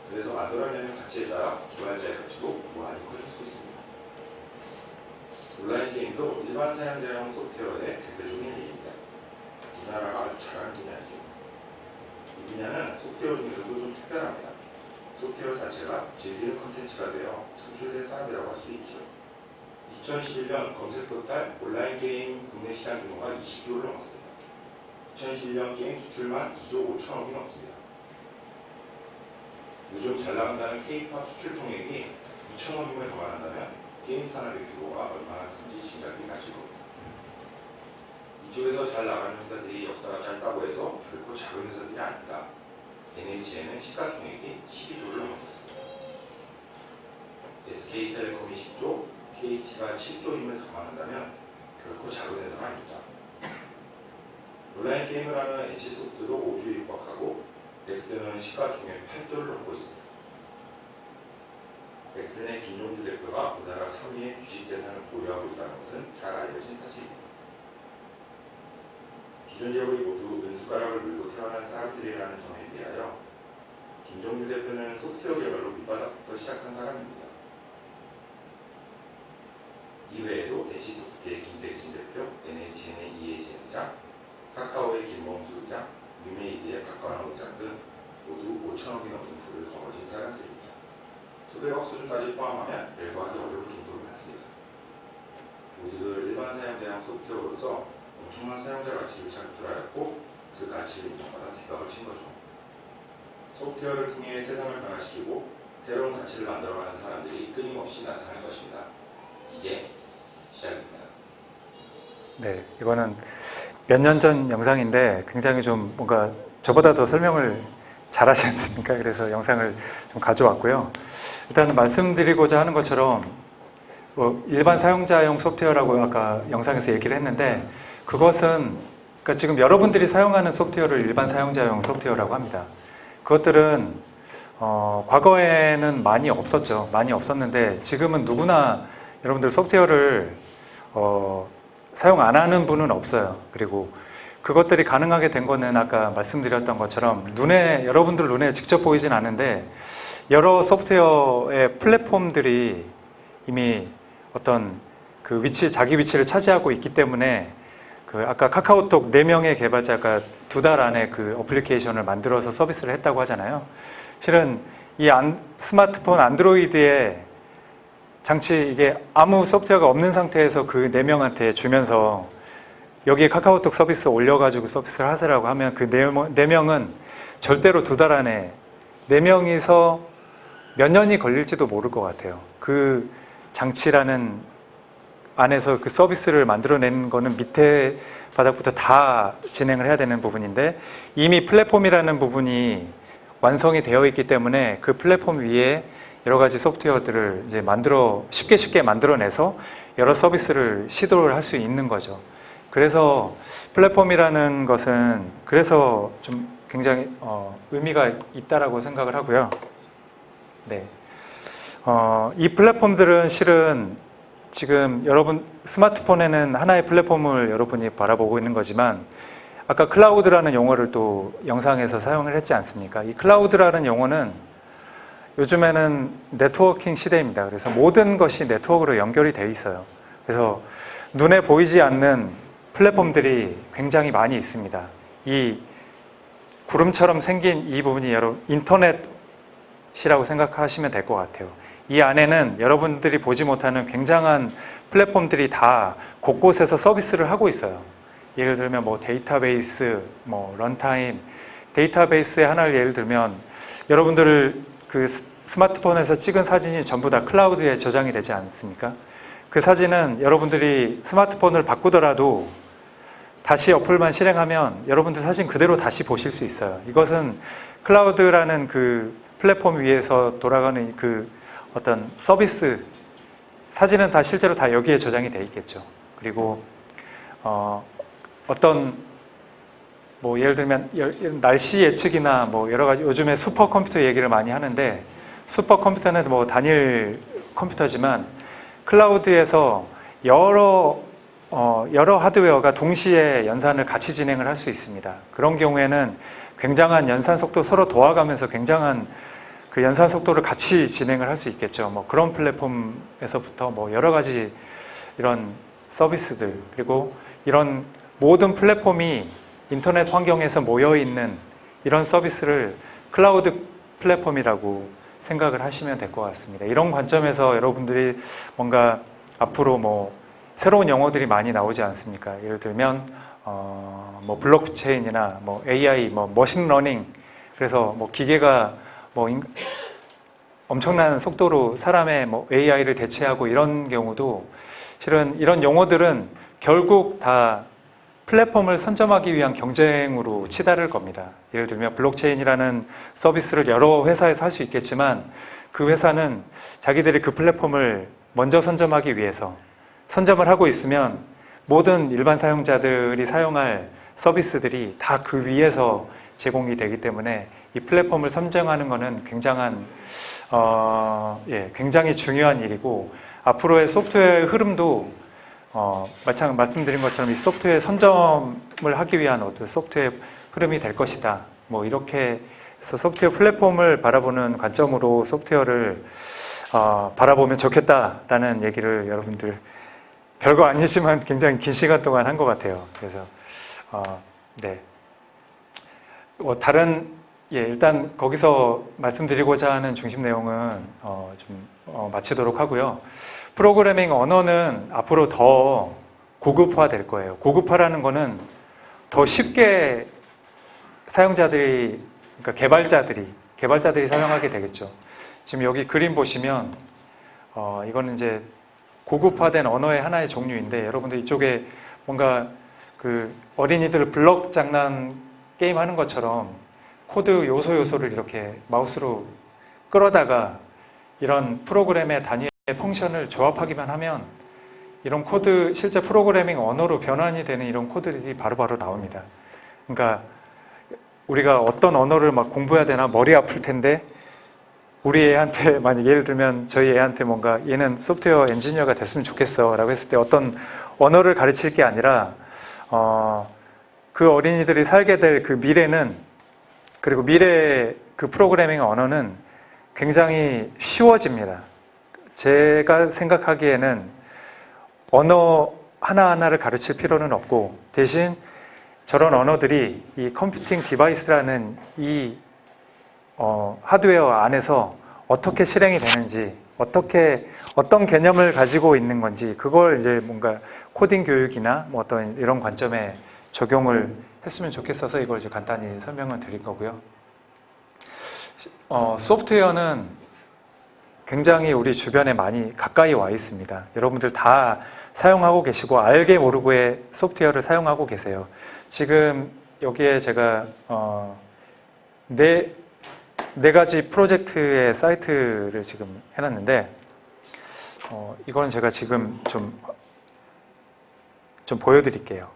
그래서 만들어내는 가치에 따라 개발자의 가치도 무한히 커질 수 있습니다. 온라인 게임도 일반 사용자용 소프트웨어의 대표적인 예입니다. 자체가 즐기는 컨텐츠가 되어 창출된 사람이라고 할 수 있죠. 2011년 검색 포탈 온라인 게임 국내 시장 규모가 20조를 넘었습니다. 2011년 게임 수출만 2조 5천억이 넘습니다. 요즘 잘 나간다는 K-POP 수출 총액이 2천억임을 감안한다면 게임 산업의 규모가 얼마나 큰지 짐작이 가실 겁니다. 이쪽에서 잘 나가는 회사들이 역사가 짧다고 해서 결코 작은 회사들이 아니다. NHN은 시가총액이 12조를 넘었었습니다. SK텔레콤이 10조, KT가 7조임을 감안한다면 결코 작은 회사가 아닙니다. 온라인 게임을 하는 NC소프트도 5조에 육박하고 넥슨은 시가총액 8조를 넘고 있습니다. 넥슨의 김종주 대표가 우리나라 3위의 주식재산을 보유하고 있다는 것은 잘 알려진 사실입니다. 기존 재벌이 모두 은숟가락을 물고 태어난 사람들이라는 점에 비하여 김종주 대표는 소프트웨어 개발로 밑바닥부터 시작한 사람입니다. 이외에도 NC소프트의 김택진 대표, NHN의 이해진 의장, 카카오의 김범수 의장, 유메이드의 박관호 의장 등 모두 5천억이 넘는 부를 거머쥔 사람들입니다. 수백억 수준까지 포함하면 별거하기 어려울 정도로 많습니다. 모두들 일반 사용대상 소프트웨어로서 엄청난 사용자 가치를 창출하였고 그 가치를 인정받아 대박을 친 거죠. 소프트웨어를 통해 세상을 변화시키고 새로운 가치를 만들어가는 사람들이 끊임없이 나타날 것입니다. 이제 시작입니다. 네, 이거는 몇 년 전 영상인데 굉장히 좀 뭔가 저보다 더 설명을 잘하지 않습니까? 그래서 영상을 좀 가져왔고요. 일단 말씀드리고자 하는 것처럼 일반 사용자용 소프트웨어라고 아까 영상에서 얘기를 했는데 그것은 그러니까 지금 여러분들이 사용하는 소프트웨어를 일반 사용자용 소프트웨어라고 합니다. 그것들은 과거에는 많이 없었죠. 많이 없었는데 지금은 누구나 여러분들 소프트웨어를 사용 안 하는 분은 없어요. 그리고 그것들이 가능하게 된 거는 아까 말씀드렸던 것처럼 여러분들 눈에 직접 보이진 않는데 여러 소프트웨어의 플랫폼들이 이미 어떤 그 자기 위치를 차지하고 있기 때문에 아까 카카오톡 4명의 개발자가 2달 안에 그 어플리케이션을 만들어서 서비스를 했다고 하잖아요. 실은 이 스마트폰 안드로이드에 장치 이게 아무 소프트웨어가 없는 상태에서 그 4명한테 주면서 여기에 카카오톡 서비스 올려가지고 서비스를 하세요라고 하면 그 4명은 절대로 2달 안에 4명이서 몇 년이 걸릴지도 모를 것 같아요. 그 장치라는 안에서 그 서비스를 만들어내는 거는 밑에 바닥부터 다 진행을 해야 되는 부분인데 이미 플랫폼이라는 부분이 완성이 되어 있기 때문에 그 플랫폼 위에 여러 가지 소프트웨어들을 이제 쉽게 만들어내서 여러 서비스를 시도를 할 수 있는 거죠. 그래서 플랫폼이라는 것은 그래서 좀 굉장히 의미가 있다라고 생각을 하고요. 네. 이 플랫폼들은 실은 지금 여러분 스마트폰에는 하나의 플랫폼을 여러분이 바라보고 있는 거지만 아까 클라우드라는 용어를 또 영상에서 사용을 했지 않습니까? 이 클라우드라는 용어는 요즘에는 네트워킹 시대입니다. 그래서 모든 것이 네트워크로 연결이 되어 있어요. 그래서 눈에 보이지 않는 플랫폼들이 굉장히 많이 있습니다. 이 구름처럼 생긴 이 부분이 여러분 인터넷이라고 생각하시면 될 것 같아요. 이 안에는 여러분들이 보지 못하는 굉장한 플랫폼들이 다 곳곳에서 서비스를 하고 있어요. 예를 들면 뭐 데이터베이스, 뭐 런타임, 데이터베이스의 하나를 예를 들면 여러분들 그 스마트폰에서 찍은 사진이 전부 다 클라우드에 저장이 되지 않습니까? 그 사진은 여러분들이 스마트폰을 바꾸더라도 다시 어플만 실행하면 여러분들 사진 그대로 다시 보실 수 있어요. 이것은 클라우드라는 그 플랫폼 위에서 돌아가는 그 어떤 서비스, 사진은 다 실제로 다 여기에 저장이 돼 있겠죠. 그리고 어떤 뭐 예를 들면 날씨 예측이나 뭐 여러 가지 요즘에 슈퍼컴퓨터 얘기를 많이 하는데 슈퍼컴퓨터는 뭐 단일 컴퓨터지만 클라우드에서 여러 하드웨어가 동시에 연산을 같이 진행을 할 수 있습니다. 그런 경우에는 굉장한 연산 속도 서로 도와가면서 굉장한 그 연산 속도를 같이 진행을 할 수 있겠죠. 뭐 그런 플랫폼에서부터 뭐 여러 가지 이런 서비스들 그리고 이런 모든 플랫폼이 인터넷 환경에서 모여 있는 이런 서비스를 클라우드 플랫폼이라고 생각을 하시면 될 것 같습니다. 이런 관점에서 여러분들이 뭔가 앞으로 뭐 새로운 용어들이 많이 나오지 않습니까? 예를 들면 뭐 블록체인이나 뭐 AI, 뭐 머신러닝, 그래서 뭐 기계가 뭐 엄청난 속도로 사람의 뭐 AI를 대체하고 이런 경우도 실은 이런 용어들은 결국 다 플랫폼을 선점하기 위한 경쟁으로 치달을 겁니다. 예를 들면 블록체인이라는 서비스를 여러 회사에서 할 수 있겠지만 그 회사는 자기들이 그 플랫폼을 먼저 선점하기 위해서 선점을 하고 있으면 모든 일반 사용자들이 사용할 서비스들이 다 그 위에서 제공이 되기 때문에 이 플랫폼을 선정하는 것은 굉장히 중요한 일이고 앞으로의 소프트웨어의 흐름도 말씀드린 것처럼 이 소프트웨어 선점을 하기 위한 어떤 소프트웨어 흐름이 될 것이다. 뭐 이렇게 해서 소프트웨어 플랫폼을 바라보는 관점으로 소프트웨어를 바라보면 좋겠다라는 얘기를 여러분들 별거 아니지만 굉장히 긴 시간 동안 한 것 같아요. 그래서 네. 일단 거기서 말씀드리고자 하는 중심 내용은 마치도록 하고요. 프로그래밍 언어는 앞으로 더 고급화 될 거예요. 고급화라는 거는 더 쉽게 사용자들이, 그러니까 개발자들이 사용하게 되겠죠. 지금 여기 그림 보시면 이거는 이제 고급화된 언어의 하나의 종류인데 여러분들 이쪽에 뭔가 그 어린이들 블럭 장난 게임 하는 것처럼 코드 요소를 이렇게 마우스로 끌어다가 이런 프로그램의 단위의 펑션을 조합하기만 하면 이런 코드, 실제 프로그래밍 언어로 변환이 되는 이런 코드들이 바로바로 나옵니다. 그러니까 우리가 어떤 언어를 막 공부해야 되나 머리 아플 텐데 우리 애한테 만약 예를 들면 저희 애한테 뭔가 얘는 소프트웨어 엔지니어가 됐으면 좋겠어 라고 했을 때 어떤 언어를 가르칠 게 아니라 그 어린이들이 살게 될 그 미래는, 그리고 미래의 그 프로그래밍 언어는 굉장히 쉬워집니다. 제가 생각하기에는 언어 하나하나를 가르칠 필요는 없고 대신 저런 언어들이 이 컴퓨팅 디바이스라는 이 하드웨어 안에서 어떻게 실행이 되는지, 어떤 개념을 가지고 있는 건지, 그걸 이제 뭔가 코딩 교육이나 뭐 어떤 이런 관점에 적용을 했으면 좋겠어서 이걸 이제 간단히 설명을 드릴 거고요. 소프트웨어는 굉장히 우리 주변에 많이 가까이 와 있습니다. 여러분들 다 사용하고 계시고 알게 모르고의 소프트웨어를 사용하고 계세요. 지금 여기에 제가 네 가지 프로젝트의 사이트를 지금 해놨는데 이건 제가 지금 좀 보여드릴게요.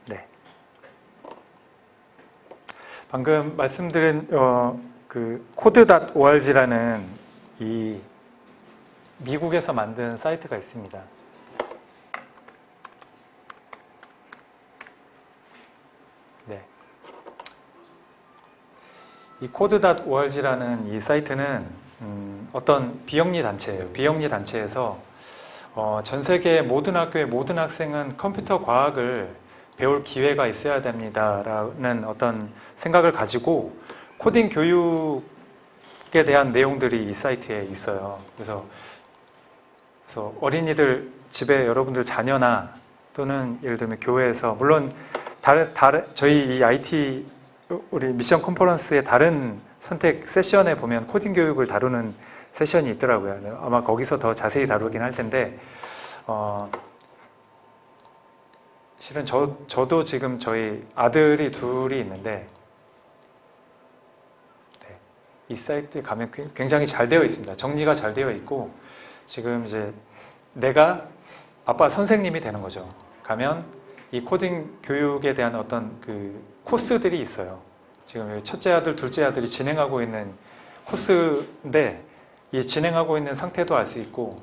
네. 방금 말씀드린 그 code.org라는 이 미국에서 만든 사이트가 있습니다. 네. 이 code.org라는 이 사이트는 어떤 비영리 단체예요. 비영리 단체에서 전 세계 모든 학교의 모든 학생은 컴퓨터 과학을 배울 기회가 있어야 됩니다라는 어떤 생각을 가지고 코딩 교육에 대한 내용들이 이 사이트에 있어요. 그래서 어린이들 집에 여러분들 자녀나 또는 예를 들면 교회에서 물론 저희 이 IT 우리 미션 컨퍼런스의 다른 선택 세션에 보면 코딩 교육을 다루는 세션이 있더라고요. 아마 거기서 더 자세히 다루긴 할 텐데 실은 저도 지금 저희 아들이 둘이 있는데 이 사이트에 가면 굉장히 잘 되어 있습니다. 정리가 잘 되어 있고 지금 이제 내가 아빠 선생님이 되는 거죠. 가면 이 코딩 교육에 대한 어떤 그 코스들이 있어요. 지금 첫째 아들, 둘째 아들이 진행하고 있는 코스인데 이 진행하고 있는 상태도 알 수 있고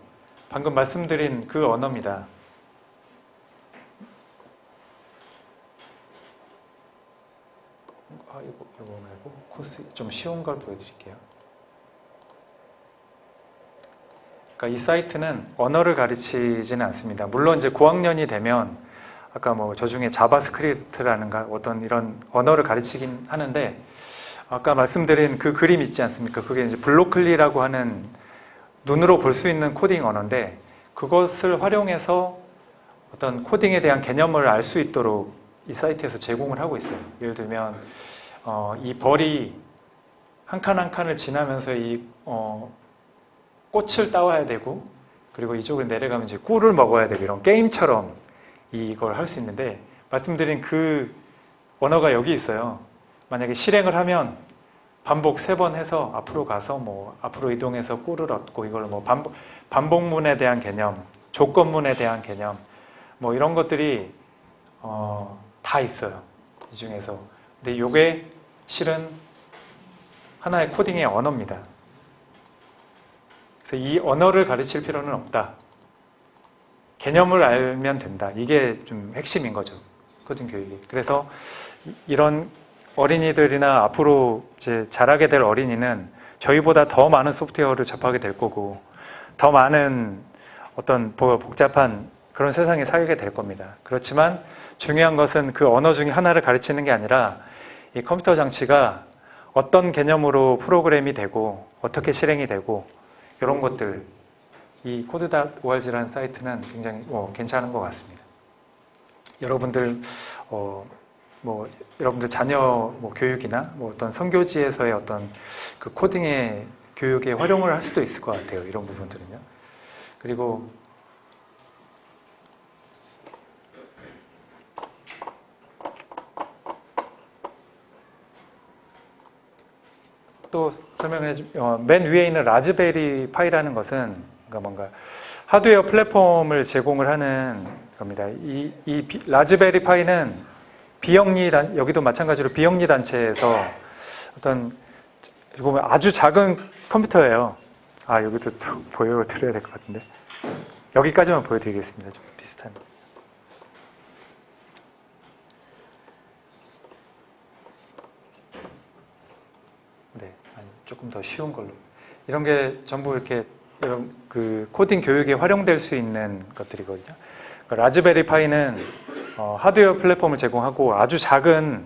방금 말씀드린 그 언어입니다. 이거 말고 코스 좀 쉬운 걸 보여드릴게요. 그러니까 이 사이트는 언어를 가르치지는 않습니다. 물론 이제 고학년이 되면 아까 뭐 저 중에 자바스크립트라는가 어떤 이런 언어를 가르치긴 하는데 아까 말씀드린 그 그림 있지 않습니까? 그게 이제 블로클리라고 하는 눈으로 볼 수 있는 코딩 언어인데 그것을 활용해서 어떤 코딩에 대한 개념을 알 수 있도록 이 사이트에서 제공을 하고 있어요. 예를 들면 이 벌이 한 칸 한 칸을 지나면서 이 꽃을 따와야 되고 그리고 이쪽을 내려가면 이제 꿀을 먹어야 되고 이런 게임처럼 이걸 할 수 있는데 말씀드린 그 언어가 여기 있어요. 만약에 실행을 하면 반복 3번 해서 앞으로 가서 뭐 앞으로 이동해서 꿀을 얻고 이걸 뭐 반복문에 대한 개념, 조건문에 대한 개념 뭐 이런 것들이 다 있어요. 이 중에서. 근데 이게 실은 하나의 코딩의 언어입니다. 그래서 이 언어를 가르칠 필요는 없다. 개념을 알면 된다. 이게 좀 핵심인 거죠. 코딩 교육이. 그래서 이런 어린이들이나 앞으로 이제 자라게 될 어린이는 저희보다 더 많은 소프트웨어를 접하게 될 거고 더 많은 어떤 복잡한 그런 세상에 살게 될 겁니다. 그렇지만 중요한 것은 그 언어 중에 하나를 가르치는 게 아니라 이 컴퓨터 장치가 어떤 개념으로 프로그램이 되고 어떻게 실행이 되고 이런 것들 이 code.org라는 사이트는 굉장히 괜찮은 것 같습니다. 여러분들 여러분들 자녀 교육이나 어떤 선교지에서의 어떤 그 코딩의 교육에 활용을 할 수도 있을 것 같아요. 이런 부분들은요. 그리고 또 설명해 맨 위에 있는 라즈베리 파이라는 것은 뭔가 하드웨어 플랫폼을 제공을 하는 겁니다. 이 라즈베리 파이는 여기도 마찬가지로 비영리 단체에서 어떤 아주 작은 컴퓨터예요. 여기도 또 보여드려야 될 것 같은데 여기까지만 보여드리겠습니다. 좀 비슷한. 네, 조금 더 쉬운 걸로. 이런 게 전부 이렇게 그 코딩 교육에 활용될 수 있는 것들이거든요. 라즈베리 파이는 하드웨어 플랫폼을 제공하고 아주 작은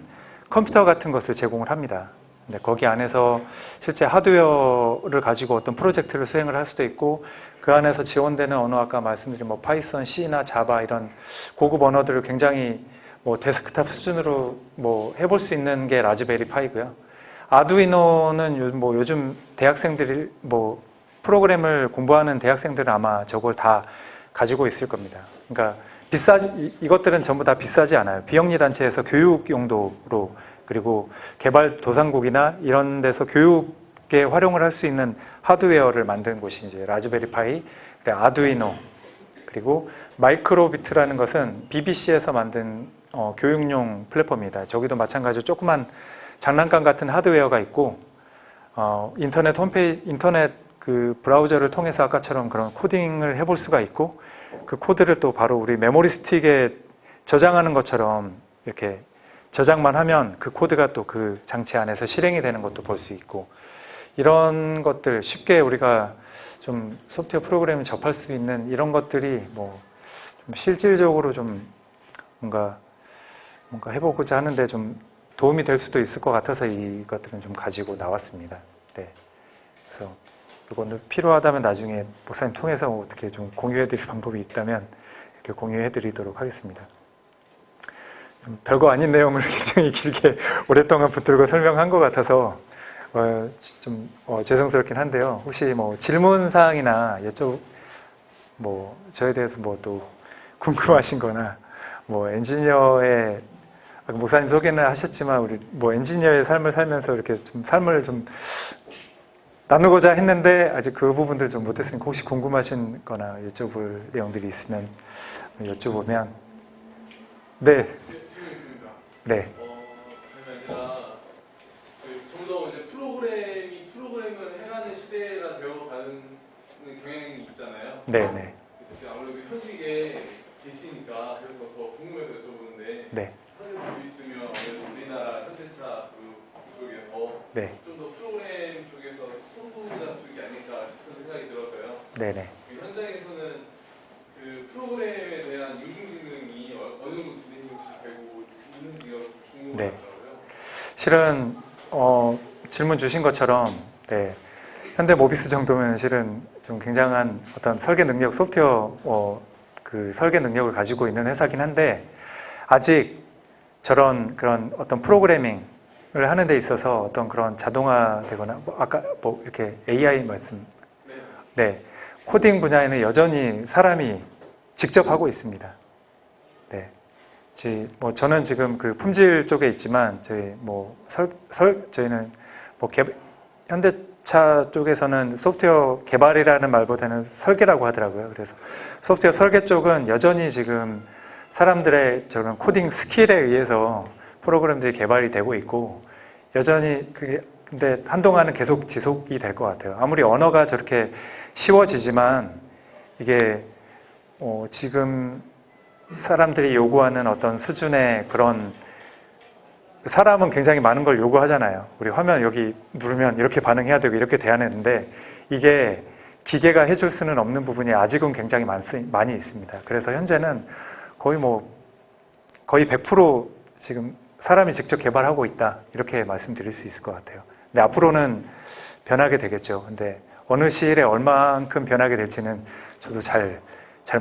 컴퓨터 같은 것을 제공을 합니다. 근데 거기 안에서 실제 하드웨어를 가지고 어떤 프로젝트를 수행을 할 수도 있고 그 안에서 지원되는 언어 아까 말씀드린 파이썬, C나 자바 이런 고급 언어들을 굉장히 데스크탑 수준으로 해볼 수 있는 게 라즈베리 파이고요. 아두이노는 요즘 대학생들이 프로그램을 공부하는 대학생들은 아마 저걸 다 가지고 있을 겁니다. 그러니까 이것들은 전부 다 비싸지 않아요. 비영리 단체에서 교육 용도로 그리고 개발도상국이나 이런 데서 교육에 활용을 할 수 있는 하드웨어를 만든 곳이 이제 라즈베리 파이, 아두이노, 그리고 마이크로비트라는 것은 BBC에서 만든 교육용 플랫폼입니다. 저기도 마찬가지로 조그만 장난감 같은 하드웨어가 있고 인터넷 그 브라우저를 통해서 아까처럼 그런 코딩을 해볼 수가 있고 그 코드를 또 바로 우리 메모리 스틱에 저장하는 것처럼 이렇게 저장만 하면 그 코드가 또 그 장치 안에서 실행이 되는 것도 볼 수 있고 이런 것들 쉽게 우리가 좀 소프트웨어 프로그램을 접할 수 있는 이런 것들이 좀 실질적으로 좀 뭔가 해보고자 하는데 좀 도움이 될 수도 있을 것 같아서 이것들은 좀 가지고 나왔습니다. 네. 그래서 이거는 필요하다면 나중에 목사님 통해서 어떻게 좀 공유해드릴 방법이 있다면 이렇게 공유해드리도록 하겠습니다. 별거 아닌 내용을 굉장히 길게 오랫동안 붙들고 설명한 것 같아서 좀 죄송스럽긴 한데요. 혹시 질문 사항이나 저에 대해서 또 궁금하신거나 엔지니어의 목사님 소개는 하셨지만 우리 엔지니어의 삶을 살면서 이렇게 좀 삶을 좀 나누고자 했는데 아직 그 부분들 좀 못했으니까 혹시 궁금하신 거나 여쭤볼 내용들이 있으면 여쭤보면 네. 질문 있습니다. 네. 제가 좀 더 이제 프로그램을 해가는 시대가 되어가는 경향이 있잖아요. 네네. 지금 아무래도 현직에 계시니까 그래서 더 궁금해서 여쭤보는데 네. 현직 있으면 아무래도 우리나라 현대차 쪽에 네. 좀 더 프로그램 쪽에서 선구자 쪽이 아닐까 싶은 생각이 들어서요. 네네. 현장에서는 그 프로그램에 대한 인공지능이 어느 정도 실은 질문 주신 것처럼 네, 현대 모비스 정도면 실은 좀 굉장한 어떤 설계 능력, 소프트웨어 그 설계 능력을 가지고 있는 회사긴 한데 아직 저런 그런 어떤 프로그래밍을 하는 데 있어서 어떤 그런 자동화되거나 아까 이렇게 AI 말씀 네, 코딩 분야에는 여전히 사람이 직접 하고 있습니다. 네. 저는 지금 그 품질 쪽에 있지만 저희는 현대차 쪽에서는 소프트웨어 개발이라는 말보다는 설계라고 하더라고요. 그래서 소프트웨어 설계 쪽은 여전히 지금 사람들의 저런 코딩 스킬에 의해서 프로그램들이 개발이 되고 있고 여전히 그게 근데 한동안은 계속 지속이 될 것 같아요. 아무리 언어가 저렇게 쉬워지지만 이게 지금 사람들이 요구하는 어떤 수준의 그런 사람은 굉장히 많은 걸 요구하잖아요. 우리 화면 여기 누르면 이렇게 반응해야 되고 이렇게 돼야 되는데 이게 기계가 해줄 수는 없는 부분이 아직은 굉장히 많이 있습니다. 그래서 현재는 거의 100% 지금 사람이 직접 개발하고 있다 이렇게 말씀드릴 수 있을 것 같아요. 근데 앞으로는 변하게 되겠죠. 근데 어느 시일에 얼만큼 변하게 될지는 저도 잘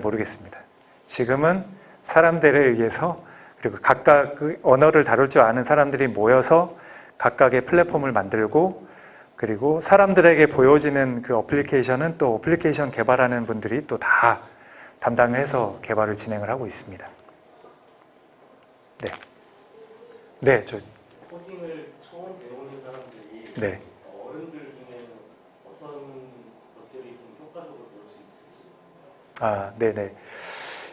모르겠습니다. 지금은 사람들에 의해서 그리고 각각 그 언어를 다룰 줄 아는 사람들이 모여서 각각의 플랫폼을 만들고 그리고 사람들에게 보여지는 그 어플리케이션은 또 어플리케이션 개발하는 분들이 또 다 담당을 해서 개발을 진행을 하고 있습니다. 네. 네, 코딩을 처음 배우는 사람들이 네. 어른들 중에는 어떤 것들이 좀 효과적으로 배울 수 있을지. 아, 네네.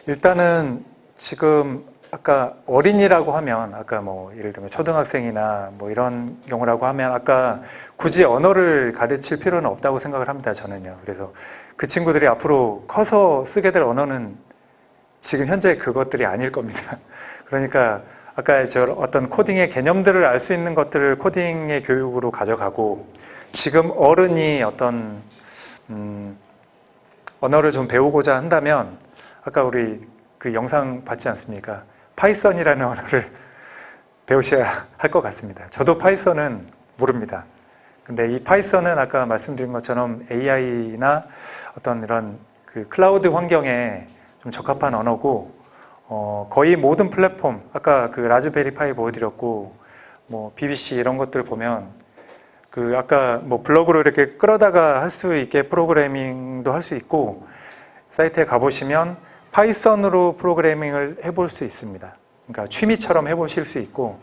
일단은 지금 아까 어린이라고 하면 아까 예를 들면 초등학생이나 이런 경우라고 하면 아까 굳이 언어를 가르칠 필요는 없다고 생각을 합니다. 저는요. 그래서 그 친구들이 앞으로 커서 쓰게 될 언어는 지금 현재 그것들이 아닐 겁니다. 그러니까 아까 어떤 코딩의 개념들을 알 수 있는 것들을 코딩의 교육으로 가져가고 지금 어른이 어떤 언어를 좀 배우고자 한다면 아까 우리 그 영상 봤지 않습니까? 파이썬이라는 언어를 배우셔야 할 것 같습니다. 저도 파이썬은 모릅니다. 근데 이 파이썬은 아까 말씀드린 것처럼 AI나 어떤 이런 그 클라우드 환경에 좀 적합한 언어고 거의 모든 플랫폼 아까 그 라즈베리 파이 보여드렸고 BBC 이런 것들 보면 그 아까 블로그로 이렇게 끌어다가 할 수 있게 프로그래밍도 할 수 있고 사이트에 가보시면 파이썬으로 프로그래밍을 해볼 수 있습니다. 그러니까 취미처럼 해보실 수 있고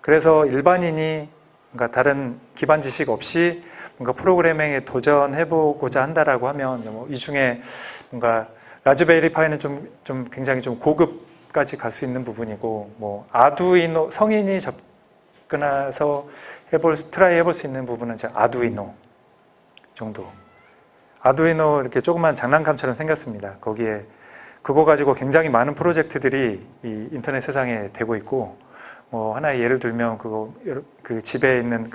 그래서 일반인이 그러니까 다른 기반 지식 없이 뭔가 프로그래밍에 도전해보고자 한다라고 하면 이 중에 뭔가 라즈베리 파이는 좀 굉장히 좀 고급까지 갈 수 있는 부분이고 아두이노 성인이 접근해서 트라이 해볼 수 있는 부분은 아두이노 정도. 아두이노 이렇게 조그만 장난감처럼 생겼습니다. 거기에 그거 가지고 굉장히 많은 프로젝트들이 이 인터넷 세상에 되고 있고 하나의 예를 들면 그 집에 있는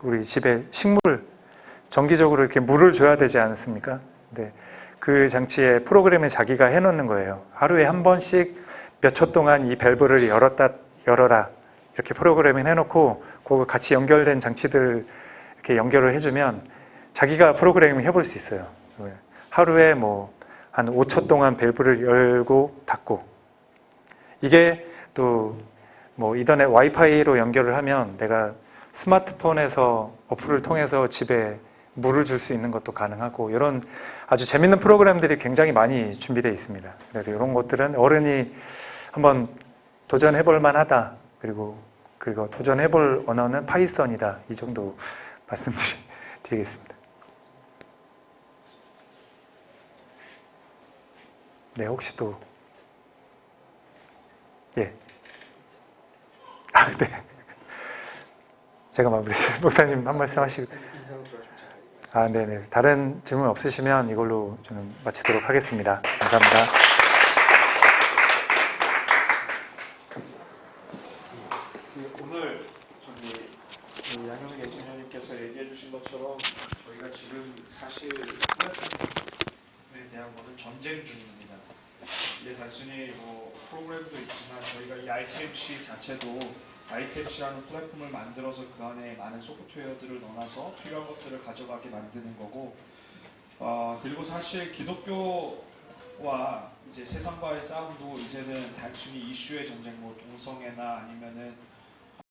우리 집에 식물 정기적으로 이렇게 물을 줘야 되지 않습니까? 근데 그 장치에 프로그램에 자기가 해놓는 거예요. 하루에 한 번씩 몇 초 동안 이 밸브를 열어라 이렇게 프로그래밍 해놓고 그거 같이 연결된 장치들 이렇게 연결을 해주면 자기가 프로그래밍 해볼 수 있어요. 하루에 한 5초 동안 밸브를 열고 닫고 이게 또 이더넷 와이파이로 연결을 하면 내가 스마트폰에서 어플을 통해서 집에 물을 줄 수 있는 것도 가능하고 이런 아주 재밌는 프로그램들이 굉장히 많이 준비되어 있습니다. 그래서 이런 것들은 어른이 한번 도전해볼 만하다. 그리고 그거 도전해볼 언어는 파이썬이다. 이 정도 말씀드리겠습니다. 네, 혹시 또 예. 네. 제가 마무리. 목사님 한 말씀 하시고. 네네. 다른 질문 없으시면 이걸로 저는 마치도록 하겠습니다. 감사합니다. 오늘 양현우 예수님께서 얘기해 주신 것처럼 저희가 지금 사실 플랫폼에 대한 것은 전쟁 중입니다. 이게 단순히 프로그램도 있지만 저희가 이 ICMC 자체도 아이템시라는 플랫폼을 만들어서 그 안에 많은 소프트웨어들을 넣어놔서 필요한 것들을 가져가게 만드는 거고, 그리고 사실 기독교와 이제 세상과의 싸움도 이제는 단순히 이슈의 전쟁, 뭐 동성애나 아니면은